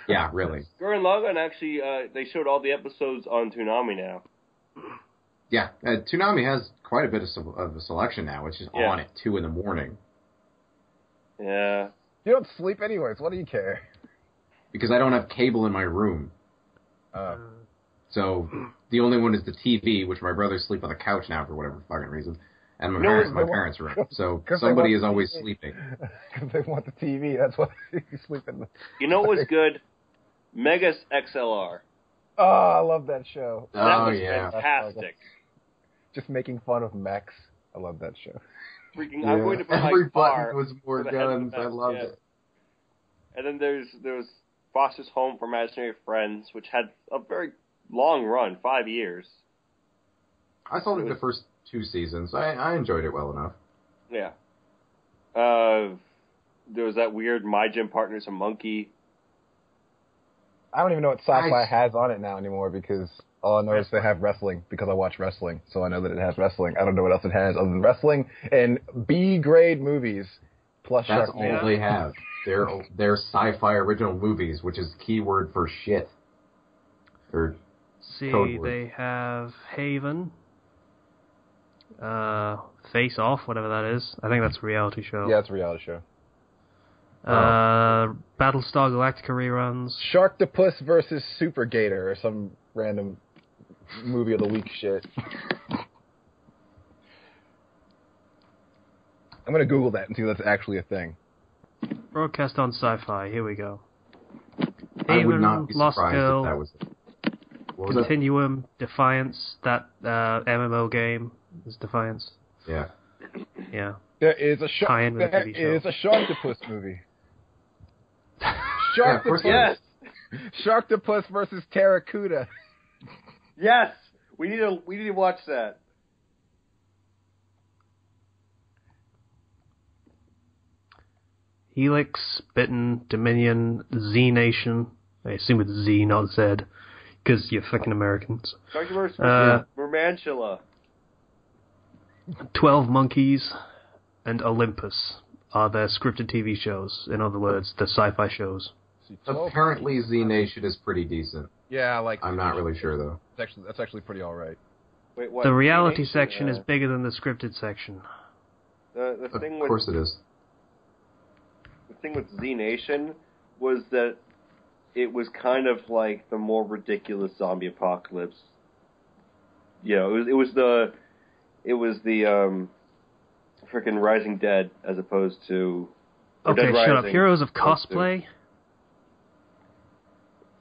Yeah, really. Gurren Lagann actually, they showed all the episodes on Toonami now. Yeah, Toonami has quite a bit of a selection now, which is on at 2 in the morning. Yeah. You don't sleep anyways. What do you care? Because I don't have cable in my room. So the only one is the TV, which my brothers sleep on the couch now for whatever fucking reason. And my parents' room. So somebody is always sleeping. Because they want the TV. That's why you sleep in the... You know what was good? Megas XLR. Oh, I love that show. That was fantastic. Just making fun of mechs. I love that show. Freaking, I'm going to put Every my car button was more guns. I loved it. And then there was Foster's Home for Imaginary Friends, which had a very long run, 5 years. I saw the first 2 seasons. I enjoyed it well enough. Yeah. There was that weird My Gym Partner's a Monkey. I don't even know what Sci-Fi has on it now anymore because all I know is they have wrestling because I watch wrestling, so I know that it has wrestling. I don't know what else it has other than wrestling and B-grade movies plus That's Sharknado. all they have. They're sci-fi original movies, which is keyword for shit. Or See, they have Haven, Face Off, whatever that is. I think that's a reality show. Yeah, it's a reality show. Battlestar Galactica reruns. Sharktopus versus Super Gator or some random movie of the week shit. I'm going to Google that and see if that's actually a thing. Broadcast on Sci-Fi. Here we go. I would not be Lost surprised Girl, if that was it. What was Continuum, Defiance, that MMO game is Defiance. Yeah. Yeah. There is a Sharktopus movie. Sharktopus. Yes. Sharktopus versus Terracuda. Yes. We need to watch that. Helix, Bitten, Dominion, Z Nation. I assume it's Z, not Z, because you're fucking Americans. Mermantula. 12 Monkeys and Olympus are their scripted TV shows. In other words, the sci-fi shows. Apparently Z Nation is pretty decent. Yeah, I'm not really sure, though. That's actually pretty alright. Wait, what? The reality section is bigger than the scripted section. The thing of course it is. The thing with Z Nation was that it was kind of like the more ridiculous zombie apocalypse. You know, it was the freaking Rising Dead as opposed to. Okay, Dead shut up. Rising Heroes of Cosplay?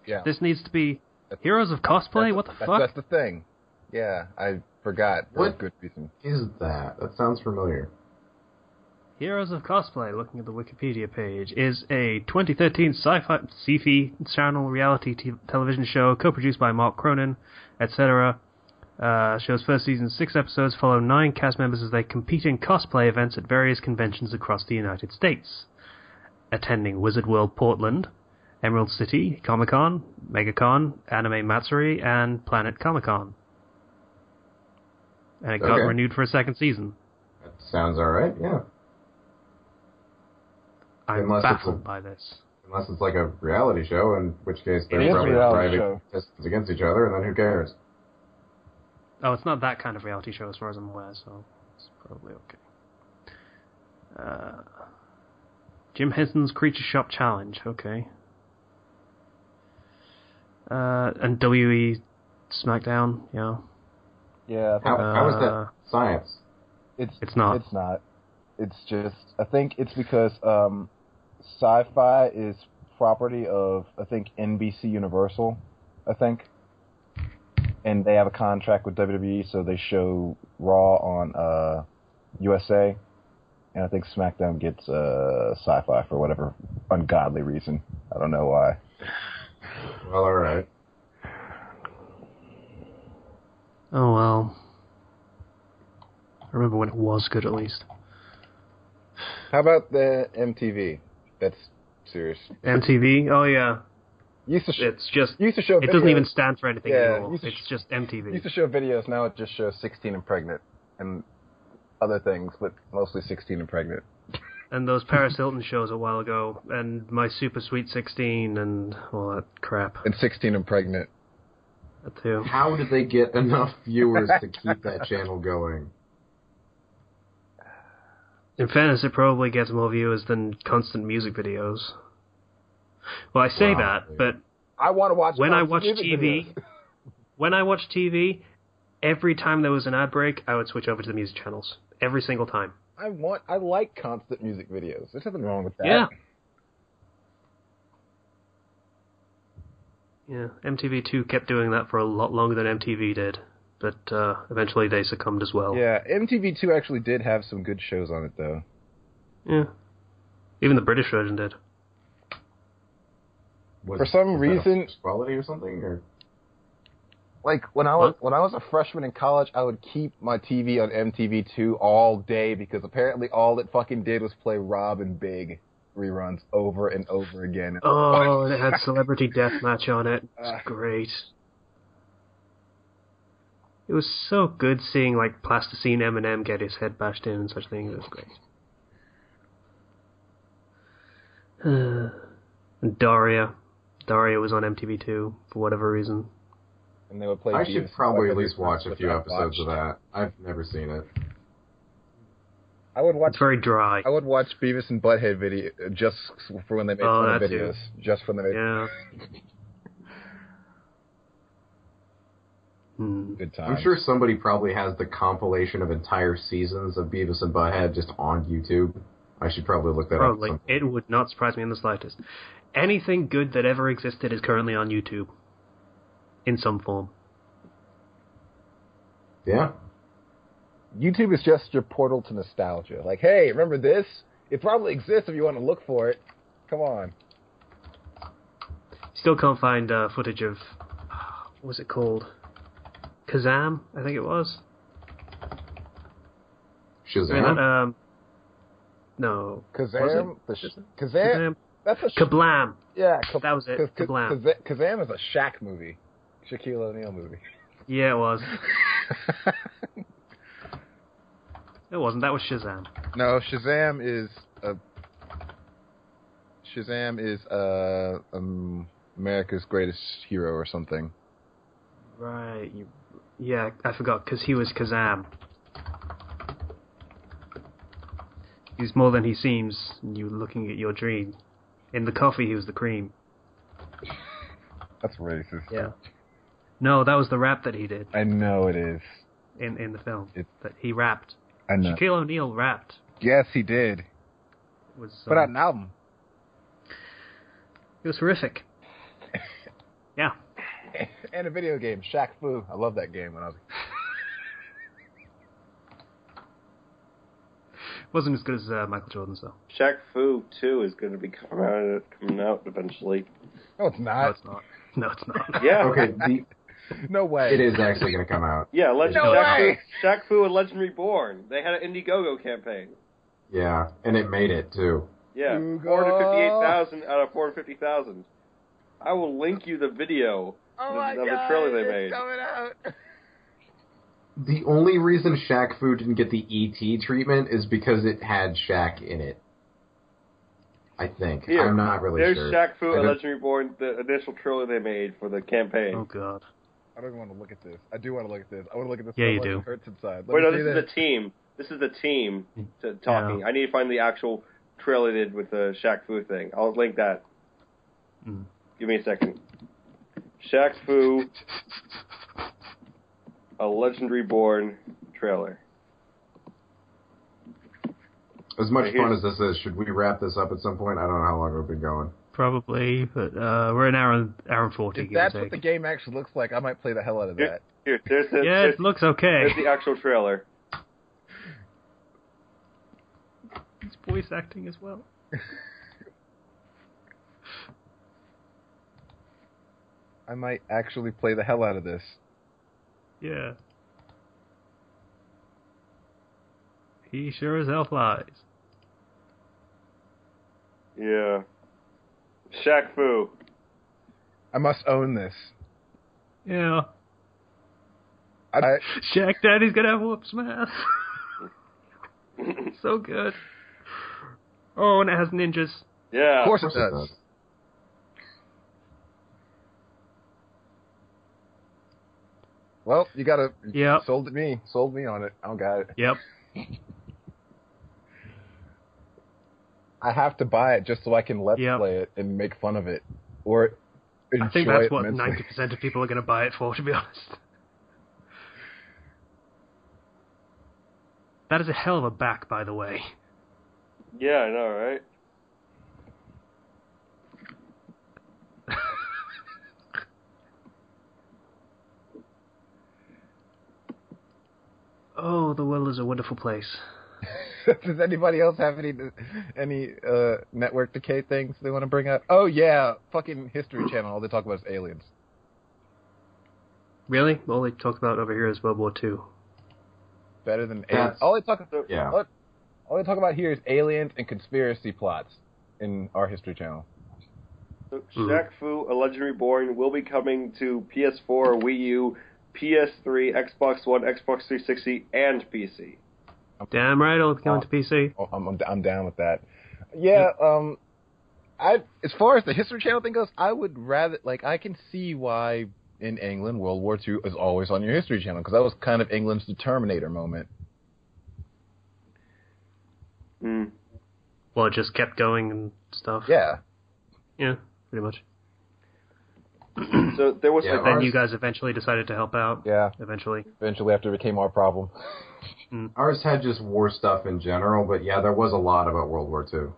Yeah. This needs to be Heroes of Cosplay? What the fuck? That's the thing. Yeah, I forgot. For a good reason. Is that? That sounds familiar. Heroes of Cosplay, looking at the Wikipedia page, is a 2013 sci-fi sci-fi channel reality television show co-produced by Mark Cronin, etc. Show's first season 6 episodes follow 9 cast members as they compete in cosplay events at various conventions across the United States, attending Wizard World Portland, Emerald City Comic-Con, MegaCon, Anime Matsuri, and Planet Comic-Con. And it got renewed for a second season. That sounds alright, yeah. I'm baffled by this. Unless it's like a reality show, in which case they're It is probably a reality driving show. contestants against each other, and then who cares? Oh, it's not that kind of reality show as far as I'm aware, so it's probably okay. Jim Henson's Creature Shop Challenge, okay. And WE SmackDown, yeah. Yeah. How is that science? It's not. It's not. It's just, I think it's because Sci-Fi is property of, I think, NBC Universal, I think. And they have a contract with WWE, so they show Raw on USA. And I think SmackDown gets Sci-Fi for whatever ungodly reason. I don't know why. Well, alright. Oh, well. I remember when it was good, at least. How about the MTV? That's serious. MTV? Oh, yeah. Used to show it doesn't even stand for anything anymore. It's just MTV. Used to show videos, now it just shows 16 and pregnant. And other things, but mostly 16 and pregnant. And those Paris Hilton shows a while ago, and My Super Sweet 16, and all that crap. And 16 and pregnant. That too. How did they get enough viewers to keep that channel going? In fairness, it probably gets more viewers than constant music videos. Well, I say that, but I want to watch when I watch TV, every time there was an ad break, I would switch over to the music channels. Every single time. I like constant music videos. There's nothing wrong with that. Yeah. Yeah, MTV2 kept doing that for a lot longer than MTV did, but eventually they succumbed as well. Yeah, MTV2 actually did have some good shows on it, though. Yeah. Even the British version did. For some reason, quality or something, or like when I was a freshman in college, I would keep my TV on MTV2 all day because apparently all it fucking did was play Rob and Big reruns over and over again. Oh, and it had Celebrity Deathmatch on it. It was great. It was so good seeing like Plasticine Eminem get his head bashed in and such things. It was great. And Daria was on MTV2 for whatever reason. And they would play. I should probably at least watch a few episodes of that. I've never seen it. I would watch. It's very dry. I would watch Beavis and Butthead video just for when they made fun of videos. Just when they made. Yeah. Good times. I'm sure somebody probably has the compilation of entire seasons of Beavis and Butthead just on YouTube. I should probably look that up. Probably. It would not surprise me in the slightest. Anything good that ever existed is currently on YouTube. In some form. Yeah. YouTube is just your portal to nostalgia. Like, hey, remember this? It probably exists if you want to look for it. Come on. Still can't find footage of... What was it called? Kazam, I think it was. Shazam? No. Kazam? Kazam? That's a... Kablam! Yeah. That was it. Kablam. Kazam is a Shaq movie. Shaquille O'Neal movie. Yeah, it was. It wasn't. That was Shazam. No, Shazam is America's Greatest Hero or something. Right. Yeah, I forgot, because he was Kazam. He's more than he seems, and you looking at your dream. In the coffee, he was the cream. That's racist. Yeah. No, that was the rap that he did. I know it is. In the film. That he rapped. I know. Shaquille O'Neal rapped. Yes, he did. Put out an album. It was horrific. Yeah. And a video game, Shaq Fu. I love that game when I was... Wasn't as good as Michael Jordan's, though. Shaq Fu 2 is going to be coming out eventually. No, it's not. No, it's not. No, it's not. Yeah. Okay, no way. It is actually going to come out. Yeah, way. Shaq Fu and Legend Reborn. They had an Indiegogo campaign. Yeah, and it made it, too. Yeah, 458,000 out of 450,000. I will link you the video of the trailer they made. Coming out. The only reason Shaq Fu didn't get the E.T. treatment is because it had Shaq in it. I think. Here, I'm not really sure. There's Shaq Fu and Legend Reborn, the initial trailer they made for the campaign. Oh, God. I don't want to look at this. I do want to look at this. I want to look at this. Yeah, you do. It hurts inside. Wait, no, this is the team. This is the team talking. Yeah. I need to find the actual trailer they did with the Shaq Fu thing. I'll link that. Give me a second. Shaq Fu, a Legend Reborn trailer. As much fun as this is, should we wrap this up at some point? I don't know how long we've been going. Probably, but we're an hour and 40. If that's what the game actually looks like, I might play the hell out of that. It looks okay. There's the actual trailer. It's voice acting as well. I might actually play the hell out of this. Yeah. He sure as hell flies. Yeah. Shaq Fu. I must own this. Yeah. I Shaq Daddy's gonna have whoop smash. So good. Oh, and it has ninjas. Yeah. Of course it does. Well, you gotta. Yep. Sold me on it. I got it. Yep. I have to buy it just so I can let's play it and make fun of it, or enjoy I think that's it what immensely. 90% of people are going to buy it for, to be honest. That is a hell of a back, by the way. Yeah, I know, right? Oh, the world is a wonderful place. Does anybody else have any network decay things they want to bring up? Oh yeah, fucking History Channel. All they talk about is aliens. Really? All they talk about over here is World War II. Better than aliens. All they talk about here is aliens and conspiracy plots in our History Channel. So, Shaq Fu, A Legend Reborn, will be coming to PS4, Wii U, PS3, Xbox One, Xbox 360, and PC. Damn right, it'll be coming to PC. I'm down with that. Yeah. As far as the History Channel thing goes, I would rather I can see why in England World War II is always on your History Channel because that was kind of England's Terminator moment. Mm. Well, it just kept going and stuff. Yeah. Yeah, pretty much. So there was Yeah, Then you guys eventually decided to help out. Yeah. Eventually After it became our problem. Ours had just war stuff in general, but yeah, there was a lot about World War II.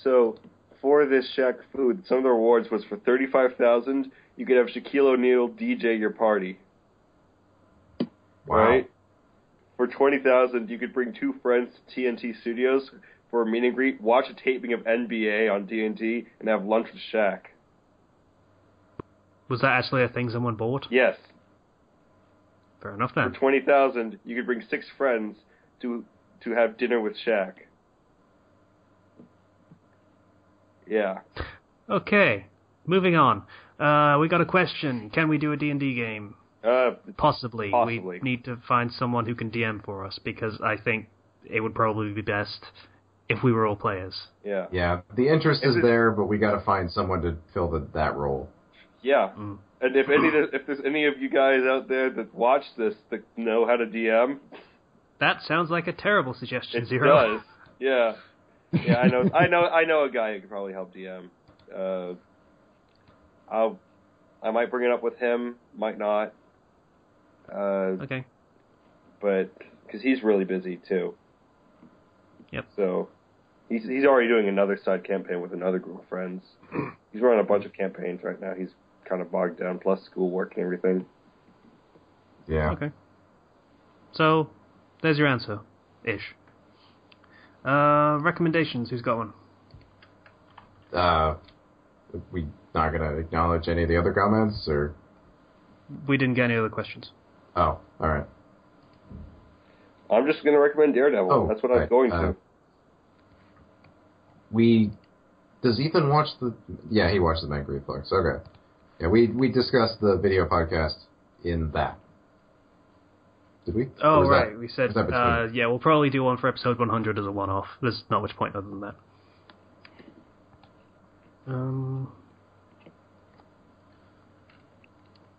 So for this Shaq Fu, some of the rewards was for $35,000. You could have Shaquille O'Neal DJ your party. Wow. Right? For $20,000, you could bring 2 friends to TNT Studios for a meet and greet, watch a taping of NBA on TNT, and have lunch with Shaq. Was that actually a thing someone bought? Yes. Fair enough For then. $20,000, you could bring 6 friends to have dinner with Shaq. Yeah. Okay, moving on. We got a question. Can we do a D&D game? Possibly. We need to find someone who can DM for us, because I think it would probably be best if we were all players. Yeah. Yeah, the interest is there, but we got to find someone to fill that role. Yeah. And if there's any of you guys out there that watch this that know how to DM, that sounds like a terrible suggestion, it Zero. does. Yeah. Yeah, I know a guy who could probably help DM. I might bring it up with him, might not. Okay. But because he's really busy too. Yep. So he's already doing another side campaign with another group of friends. He's running a bunch of campaigns right now. He's kind of bogged down, plus schoolwork and everything. Yeah. Okay. So, there's your answer. Ish. Recommendations, who's got one? We not going to acknowledge any of the other comments, or? We didn't get any other questions. Oh, alright. I'm just going to recommend Daredevil. Oh, that's what I was going to. Does Ethan watch the... Yeah, he watched the Magnet Reflex. Okay. Yeah, we discussed the video podcast in that. Did we? Oh, right. We said, that yeah, we'll probably do one for episode 100 as a one-off. There's not much point other than that.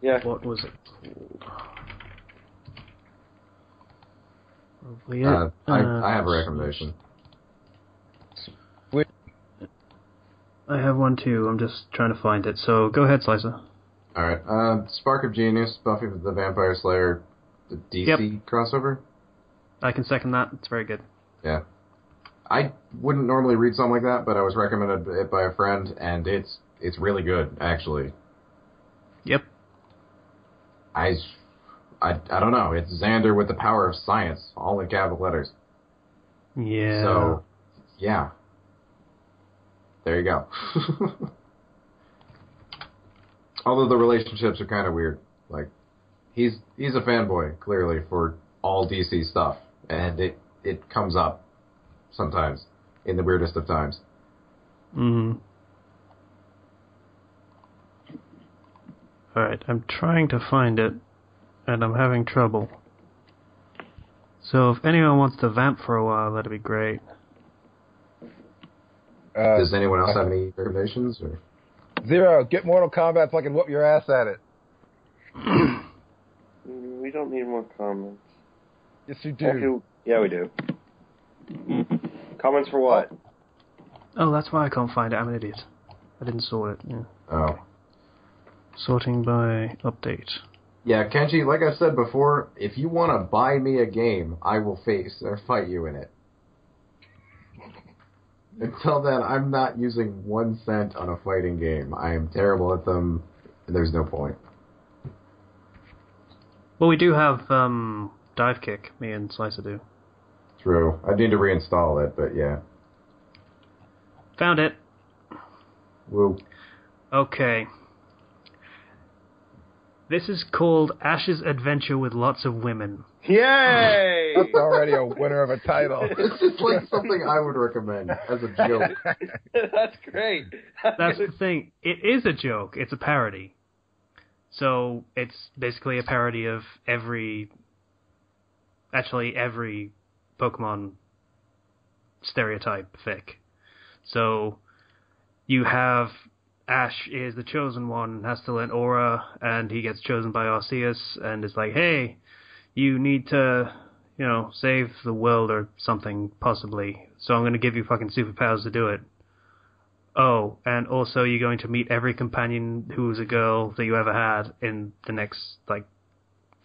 Yeah. What was it called? I have a recommendation. I have one too. I'm just trying to find it. So go ahead, Slicer. Alright. Spark of Genius, Buffy the Vampire Slayer, the DC crossover. I can second that. It's very good. Yeah. I wouldn't normally read something like that, but I was recommended it by a friend, and it's really good, actually. Yep. I don't know. It's Xander with the power of science, all in capital letters. Yeah. So, yeah. There you go. Although the relationships are kind of weird. Like, he's a fanboy, clearly, for all DC stuff, and it comes up sometimes, in the weirdest of times. Alright, I'm trying to find it, and I'm having trouble. So if anyone wants to vamp for a while, that'd be great. Does anyone else have any recommendations? Or? Zero, get Mortal Kombat so I can whoop your ass at it. We don't need more comments. Yes, you do. Yeah, we do. Comments for what? Oh, that's why I can't find it. I'm an idiot. I didn't sort it. Yeah. Oh. Sorting by update. Yeah, Kenji, like I said before, if you want to buy me a game, I will face or fight you in it. Until then, I'm not using 1 cent on a fighting game. I am terrible at them, and there's no point. Well, we do have Dive Kick, me and Slicer do. True. I need to reinstall it, but yeah. Found it. Woo. Okay. This is called Ash's Adventure with Lots of Women. Yay! That's already a winner of a title. This is like something I would recommend as a joke. That's great. That's the thing. It is a joke. It's a parody. So it's basically a parody of every Pokemon stereotype fic. So you have Ash is the chosen one, has to learn Aura, and he gets chosen by Arceus, and is like, hey, you need to, save the world or something, possibly. So I'm going to give you fucking superpowers to do it. Oh, and also you're going to meet every companion who's a girl that you ever had in the next,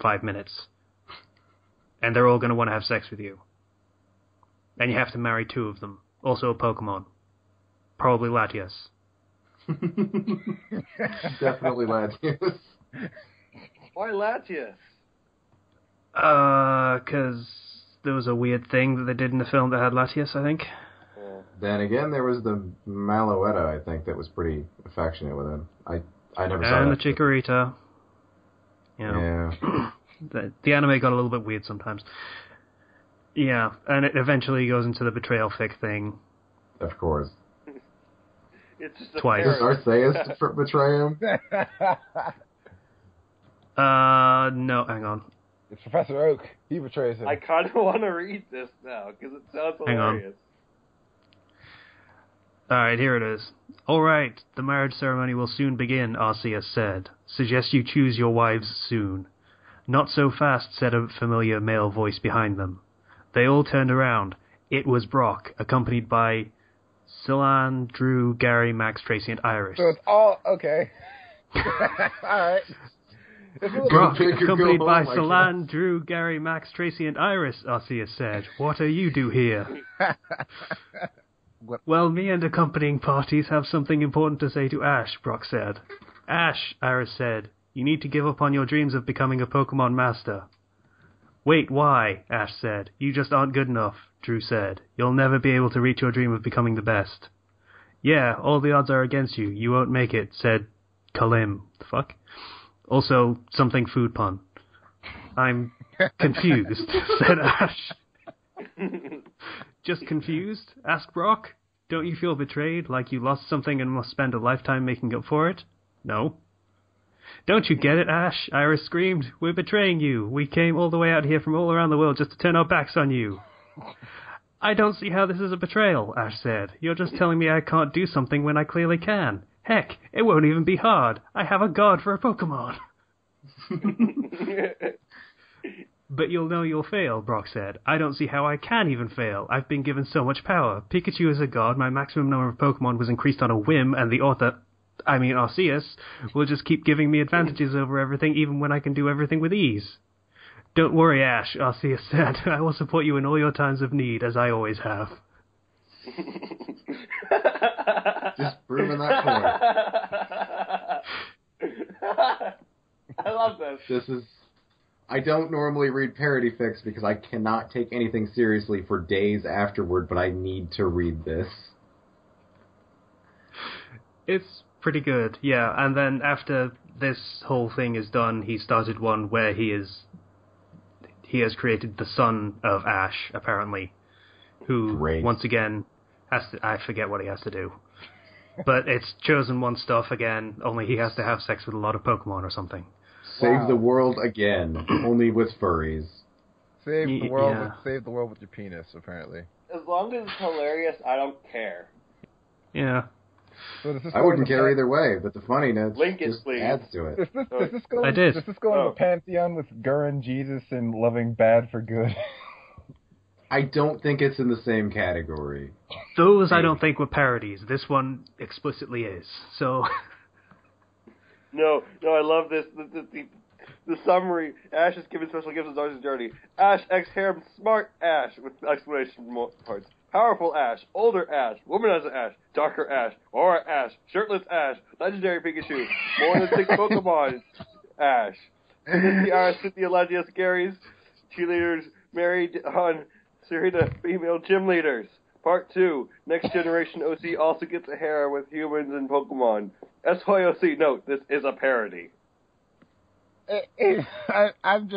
5 minutes. And they're all going to want to have sex with you. And you have to marry 2 of them. Also a Pokemon. Probably Latias. Definitely Latias. Why Latias? Because there was a weird thing that they did in the film that had Latias, I think. Then again, there was the Malouetta, I think, that was pretty affectionate with him. I never saw that. And the Chikorita. Yeah. The anime got a little bit weird sometimes. Yeah, and it eventually goes into the betrayal fic thing. Of course. It's just twice. Does Arceus betray him? No, hang on. It's Professor Oak. He betrays him. I kind of want to read this now, because it sounds hilarious. Alright, here it is. Alright, the marriage ceremony will soon begin, Arceus said. Suggest you choose your wives soon. Not so fast, said a familiar male voice behind them. They all turned around. It was Brock, accompanied by Silan, Drew, Gary, Max, Tracy, and Iris. So it's all... Okay. Alright. Brock, accompanied by Silan, Drew, Gary, Max, Tracy, and Iris, Arceus said. What do you do here? Well, me and accompanying parties have something important to say to Ash, Brock said. Ash, Iris said, you need to give up on your dreams of becoming a Pokemon master. Wait, why? Ash said. You just aren't good enough, Drew said. You'll never be able to reach your dream of becoming the best. Yeah, all the odds are against you. You won't make it, said Kalim. The fuck? Also, something food pun. I'm confused, said Ash. Just confused? Asked Brock. Don't you feel betrayed, like you lost something and must spend a lifetime making up for it? No. Don't you get it, Ash? Iris screamed. We're betraying you. We came all the way out here from all around the world just to turn our backs on you. I don't see how this is a betrayal, Ash said. You're just telling me I can't do something when I clearly can. Heck, it won't even be hard. I have a god for a Pokemon. But you'll know you'll fail, Brock said. I don't see how I can even fail. I've been given so much power. Pikachu is a god, my maximum number of Pokemon was increased on a whim, and the author, Arceus, will just keep giving me advantages over everything even when I can do everything with ease. Don't worry, Ash, Arceus said. I will support you in all your times of need, as I always have. Just proving that point. I love this. This is... I don't normally read parody fics because I cannot take anything seriously for days afterward, but I need to read this. It's pretty good, yeah. And then after this whole thing is done, he started one where he has created the son of Ash, apparently, who, once again, I forget what he has to do. But it's Chosen One stuff again, only he has to have sex with a lot of Pokemon or something. Save the world again, only with furries. Save the world with your penis, apparently. As long as it's hilarious, I don't care. Yeah. So I wouldn't care either way, but the funniness just please. adds to it. Does this go in the pantheon with Gurren Jesus and Loving Bad for Good? I don't think it's in the same category. Those I don't think were parodies. This one explicitly is. So. No, I love this. The summary: Ash is given special gifts as Darcy's journey. Ash X harem smart Ash with exclamation marks. Powerful Ash, older Ash, womanizer Ash, darker Ash, aura Ash, shirtless Ash, legendary Pikachu, more than 6 Pokemon Ash. Cynthia Lagia Cherries, cheerleaders married on Serena female gym leaders. Part 2, Next Generation OC also gets a hair with humans and Pokemon. SYOC, note, this is a parody. I'm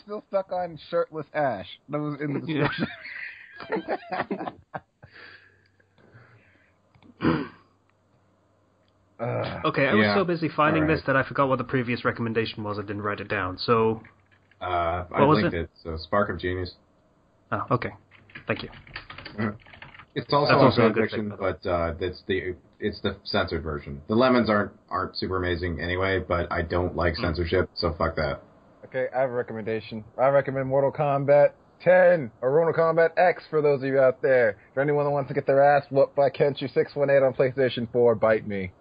still stuck on shirtless Ash. That was in the description. Okay, I was so busy finding this that I forgot what the previous recommendation was. I didn't write it down. So, I linked it? So, Spark of Genius. Oh, okay. Thank you. It's also a good fiction, but it's the censored version. The lemons aren't super amazing anyway, but I don't like censorship, so fuck that. Okay, I have a recommendation. I recommend Mortal Kombat 10 or Mortal Kombat X for those of you out there. For anyone that wants to get their ass whooped by Kenchu618 on PlayStation 4, bite me.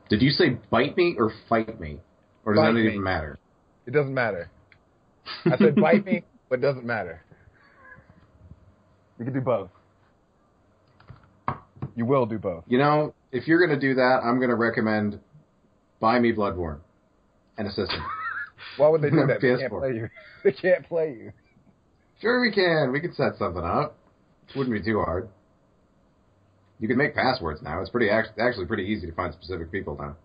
Did you say bite me or fight me? Or does that even matter? It doesn't matter. I said bite me, but it doesn't matter. You can do both. You will do both. You know, if you're going to do that, I'm going to recommend Buy Me Bloodborne and a system. Why would they do that? They can't play you. They can't play you. Sure we can. We can set something up. It wouldn't be too hard. You can make passwords now. It's actually pretty easy to find specific people now.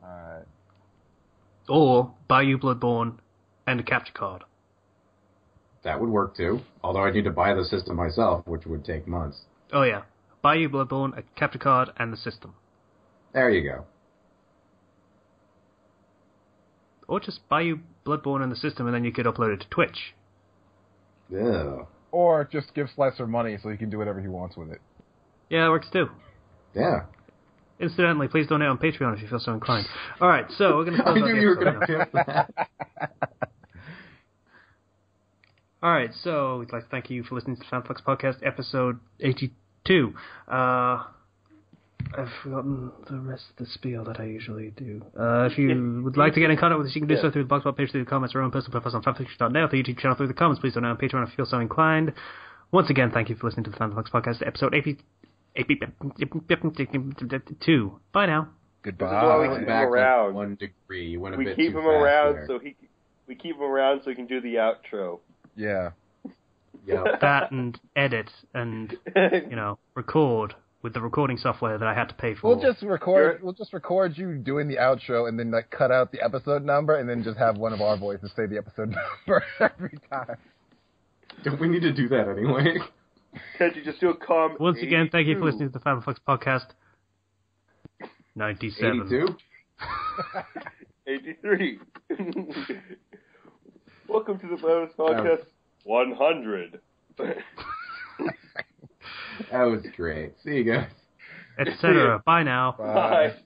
Alright. Or buy you Bloodborne and a capture card. That would work too. Although I'd need to buy the system myself, which would take months. Oh yeah. Buy you Bloodborne, a capture card, and the system. There you go. Or just buy you Bloodborne and the system, and then you could upload it to Twitch. Yeah. Or just give Slicer money so he can do whatever he wants with it. Yeah, that works too. Yeah. Incidentally, please donate on Patreon if you feel so inclined. Alright, so we're going to close I knew you were going to pimp that. Alright, so we'd like to thank you for listening to the Fandom Flux Podcast, episode 82. I've forgotten the rest of the spiel that I usually do. If you would like to get in contact with us, you can do so through the Blogspot page, through the comments, or own personal profiles on fanfiction.net, or the YouTube channel through the comments. Please donate on Patreon if you feel so inclined. Once again, thank you for listening to the Fandom Flux Podcast, episode 82. Bye now. Goodbye. This is why we keep him around. 1 degree. You went a we bit keep too him fast around there. we keep him around so he can do the outro. Yeah. Yeah. That and edit and, record with the recording software that I had to pay for. We'll just record you doing the outro and then cut out the episode number and then just have one of our voices say the episode number every time. Don't we need to do that anyway? Can't you just do a comment? Once again, thank you for listening to the Fandom Flux Podcast. 97. 82? 83. Welcome to the Fandom Flux Podcast 100. That was great. See you guys. Etc. Bye now. Bye.